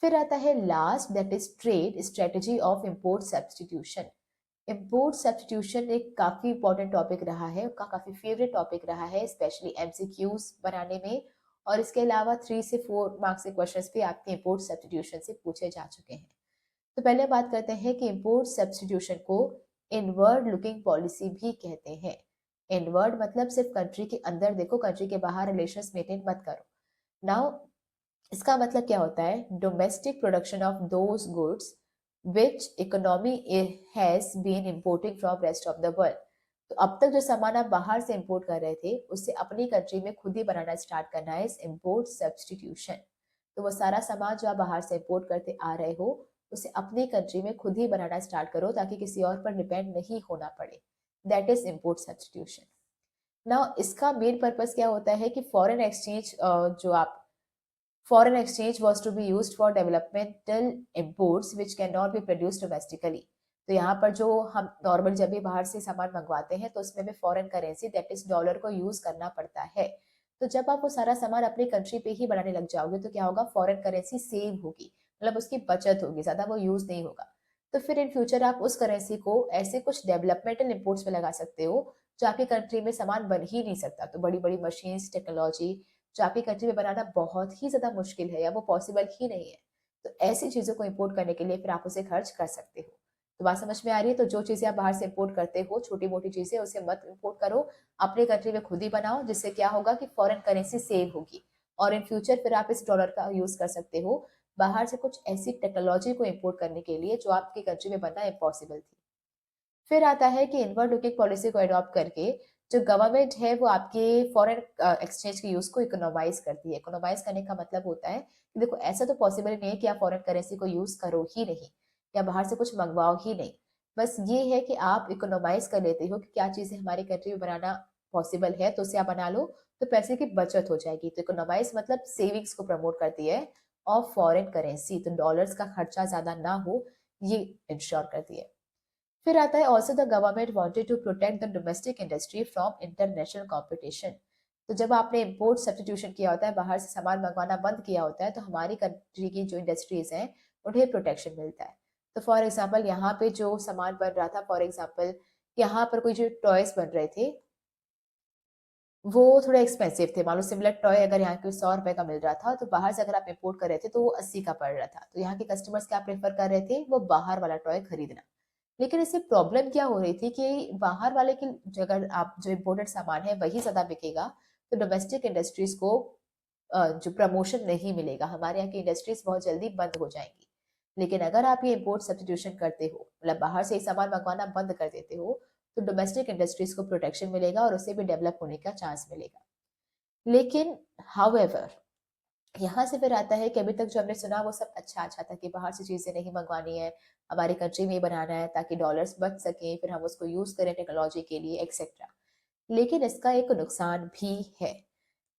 फिर आता है last, that is trade strategy of import substitution. Import substitution एक काफी इंपॉर्टेंट टॉपिक रहा है, उसका काफी फेवरेट टॉपिक रहा है, स्पेशली एमसीक्यूज बनाने में। और इसके अलावा 3 से 4 मार्क्स के क्वेश्चंस भी आपके इम्पोर्ट सब्सटीट्यूशन से पूछे जा चुके हैं। तो पहले बात करते हैं कि इम्पोर्ट सब्सटीट्यूशन को इनवर्ड लुकिंग पॉलिसी भी कहते हैं। इनवर्ड मतलब सिर्फ कंट्री के अंदर देखो, कंट्री के बाहर रिलेशंस मेंटेन मत करो। नाउ इसका मतलब क्या होता है, domestic production of those goods which economy has been importing from rest of the world. तो अब तक जो सामान आप बाहर से इंपोर्ट कर रहे थे उससे अपनी कंट्री में खुद ही बनाना स्टार्ट करना है, इस इम्पोर्ट सब्सटीट्यूशन। तो वो सारा सामान जो आप बाहर से इंपोर्ट करते आ रहे हो उसे अपनी कंट्री में खुद ही बनाना स्टार्ट करो ताकि किसी और पर डिपेंड नहीं होना पड़े। That is import substitution. Now इसका मेन पर्पस क्या होता है कि फॉरेन एक्सचेंज जो आप foreign exchange was to be used for developmental imports which cannot be produced domestically। तो यहाँ पर जो हम नॉर्मल जब भी बाहर से सामान मंगवाते हैं तो उसमें भी foreign currency that is dollar को यूज करना पड़ता है। तो जब आप वो सारा सामान अपनी कंट्री पे ही बनाने लग जाओगे तो क्या होगा, फॉरेन करेंसी सेव होगी, मतलब उसकी बचत होगी, ज्यादा वो यूज नहीं होगा। तो फिर इन फ्यूचर आप उस करेंसी को ऐसे कुछ डेवलपमेंटल इम्पोर्ट्स पे लगा सकते हो जो आपकी कंट्री में सामान बन ही नहीं सकता। तो बड़ी बड़ी मशीन टेक्नोलॉजी जो आपकी कंट्री में बनाना बहुत ही ज्यादा मुश्किल है या वो पॉसिबल ही नहीं है, तो ऐसी चीजों को इंपोर्ट करने के लिए फिर आप उसे खर्च कर सकते हो। तो बात समझ में आ रही है? तो जो चीजें आप बाहर से इंपोर्ट करते हो, छोटी मोटी चीजें, उसे मत इंपोर्ट करो, अपने कंट्री में खुद ही बनाओ, जिससे क्या होगा कि फॉरेन करेंसी सेव होगी और इन फ्यूचर फिर आप इस डॉलर का यूज कर सकते हो बाहर से कुछ ऐसी टेक्नोलॉजी को इंपोर्ट करने के लिए जो आपकी कंट्री में बनना इम्पॉसिबल थी। फिर आता है कि इनवर्ड लुकिंग पॉलिसी को अडॉप्ट करके जो गवर्नमेंट है वो आपके फॉरेन एक्सचेंज के यूज को इकोनोमाइज करती है। इकोनोमाइज करने का मतलब होता है कि देखो ऐसा तो पॉसिबल नहीं है कि आप फॉरेन करेंसी को यूज करो ही नहीं या बाहर से कुछ मंगवाओ ही नहीं। बस ये है कि आप इकोनोमाइज कर लेते हो कि क्या चीजें हमारी कंट्री में बनाना पॉसिबल है तो उसे आप बना लो, तो पैसे की बचत हो जाएगी। तो इकोनोमाइज मतलब सेविंग्स को प्रमोट करती है ऑफ फॉरेन करेंसी, तो डॉलर्स का खर्चा ज्यादा ना हो ये इंश्योर करती है। फिर आता है also the government wanted to protect the domestic industry from international competition. तो जब आपने इम्पोर्ट सब्सटीट्यूशन किया होता है, बाहर से सामान मंगवाना बंद किया होता है, तो हमारी कंट्री की जो इंडस्ट्रीज हैं उन्हें प्रोटेक्शन मिलता है। तो फॉर एग्जाम्पल यहाँ पे जो सामान बन रहा था, फॉर एग्जाम्पल यहाँ पर कोई जो टॉयज बन रहे थे वो थोड़े एक्सपेंसिव थे। मान लो सिमिलर टॉय अगर यहाँ के 100 रुपए का मिल रहा था तो बाहर से अगर आप इम्पोर्ट कर रहे थे तो वो 80 का पड़ रहा था। तो यहाँ के कस्टमर्स क्या प्रेफर कर रहे थे, वो बाहर वाला टॉय खरीदना। लेकिन इससे प्रॉब्लम क्या हो रही थी कि बाहर वाले की जगह आप जो इम्पोर्टेड सामान है वही ज्यादा बिकेगा, तो डोमेस्टिक इंडस्ट्रीज को जो प्रमोशन नहीं मिलेगा, हमारे यहाँ की इंडस्ट्रीज बहुत जल्दी बंद हो जाएंगी। लेकिन अगर आप ये इम्पोर्ट सब्सटीट्यूशन करते हो, मतलब बाहर से सामान मंगवाना बंद कर देते हो, तो डोमेस्टिक इंडस्ट्रीज को प्रोटेक्शन मिलेगा और उससे भी डेवलप होने का चांस मिलेगा। लेकिन हाउएवर यहाँ से फिर आता है कि अभी तक जो हमने सुना वो सब अच्छा अच्छा था कि बाहर से चीजें नहीं मंगवानी है, हमारी कंट्री में ही बनाना है ताकि डॉलर्स बच सके, फिर हम उसको यूज करें टेक्नोलॉजी के लिए एक्सेट्रा। लेकिन इसका एक नुकसान भी है।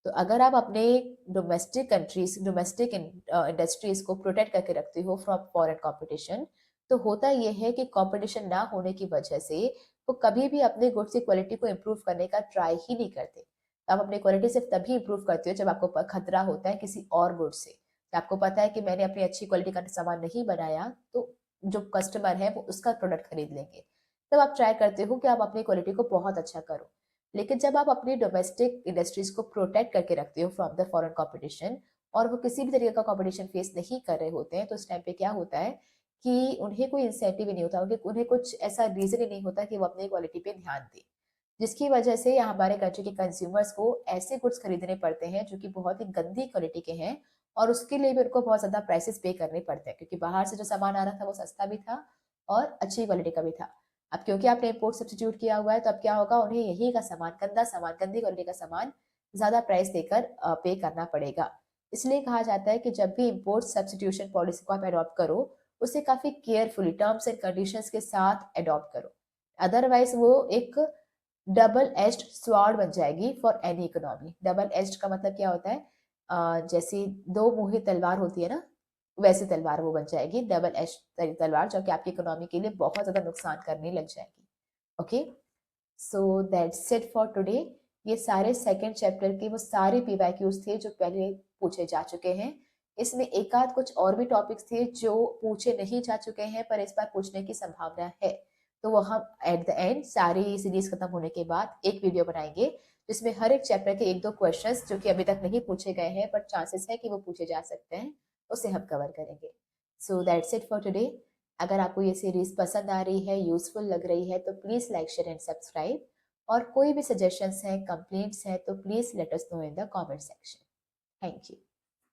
तो अगर आप अपने डोमेस्टिक कंट्रीज, डोमेस्टिक इंडस्ट्रीज को प्रोटेक्ट करके रखते हो फ्रॉम फॉरेन कंपटीशन, तो होता यह है कि कंपटीशन ना होने की वजह से वो कभी भी अपने गुड्स की क्वालिटी को इम्प्रूव करने का ट्राई ही नहीं करते। तो आप अपनी क्वालिटी सिर्फ तभी इम्प्रूव करते हो जब आपको खतरा होता है किसी और गुड्स से। आपको पता है कि मैंने अपनी अच्छी क्वालिटी का सामान नहीं बनाया तो जो कस्टमर है वो उसका प्रोडक्ट खरीद लेंगे, तब आप ट्राई करते हो कि आप अपनी क्वालिटी को बहुत अच्छा करो। लेकिन जब आप अपनी डोमेस्टिक इंडस्ट्रीज को प्रोटेक्ट करके रखते हो फ्रॉम द फॉरेन कंपटीशन और वो किसी भी तरीके का कंपटीशन फेस नहीं कर रहे होते हैं, तो उस टाइम पे क्या होता है कि उन्हें कोई इंसेंटिव ही नहीं होता, उन्हें कुछ ऐसा रीजन ही नहीं होता कि वो अपनी क्वालिटी पे ध्यान दें, जिसकी वजह से हमारे कंट्री के कंज्यूमर्स को ऐसे गुड्स खरीदने पड़ते हैं जो कि बहुत ही गंदी क्वालिटी के हैं और उसके लिए भी उनको बहुत ज्यादा प्राइसेस पे करने पड़ते हैं, क्योंकि बाहर से जो सामान आ रहा था वो सस्ता भी था और अच्छी क्वालिटी का भी था। अब क्योंकि आपने इम्पोर्ट सब्सटीट्यूट किया हुआ है तो अब क्या होगा, उन्हें यही का सामान, गंदा सामान, गंदी क्वालिटी का सामान ज्यादा प्राइस देकर पे करना पड़ेगा। इसलिए कहा जाता है कि जब भी इम्पोर्ट सब्सटीट्यूशन पॉलिसी को आप अडॉप्ट करो उसे काफी केयरफुली टर्म्स एंड कंडीशंस के साथ अडॉप्ट करो, अदरवाइज वो एक डबल एज्ड स्वॉर्ड बन जाएगी for any economy. Double edged का मतलब क्या होता है, जैसी दो मुही तलवार होती है ना, वैसे तलवार वो बन जाएगी, डबल एज्ड तलवार, जो कि आपकी इकोनॉमी के लिए बहुत ज्यादा नुकसान करने लग जाएगी। Okay, so that's it for today. ये सारे सेकंड चैप्टर के वो सारे पीवाईक्यूज थे जो पहले पूछे जा चुके हैं। इसमें एक आध कुछ और भी टॉपिक्स थे जो पूछे नहीं जा चुके हैं पर इस बार पूछने की संभावना है, तो वो हम एट द एंड सारी सीरीज खत्म होने के बाद एक वीडियो बनाएंगे जिसमें हर एक चैप्टर के एक दो क्वेश्चंस जो कि अभी तक नहीं पूछे गए हैं बट चांसेस है कि वो पूछे जा सकते हैं, उसे हम कवर करेंगे। So that's it for today. अगर आपको ये सीरीज पसंद आ रही है, यूजफुल लग रही है, तो please like share and subscribe. और कोई भी सजेशंस हैं, कंप्लेंट्स हैं, तो please let us know in the comment section. Thank you.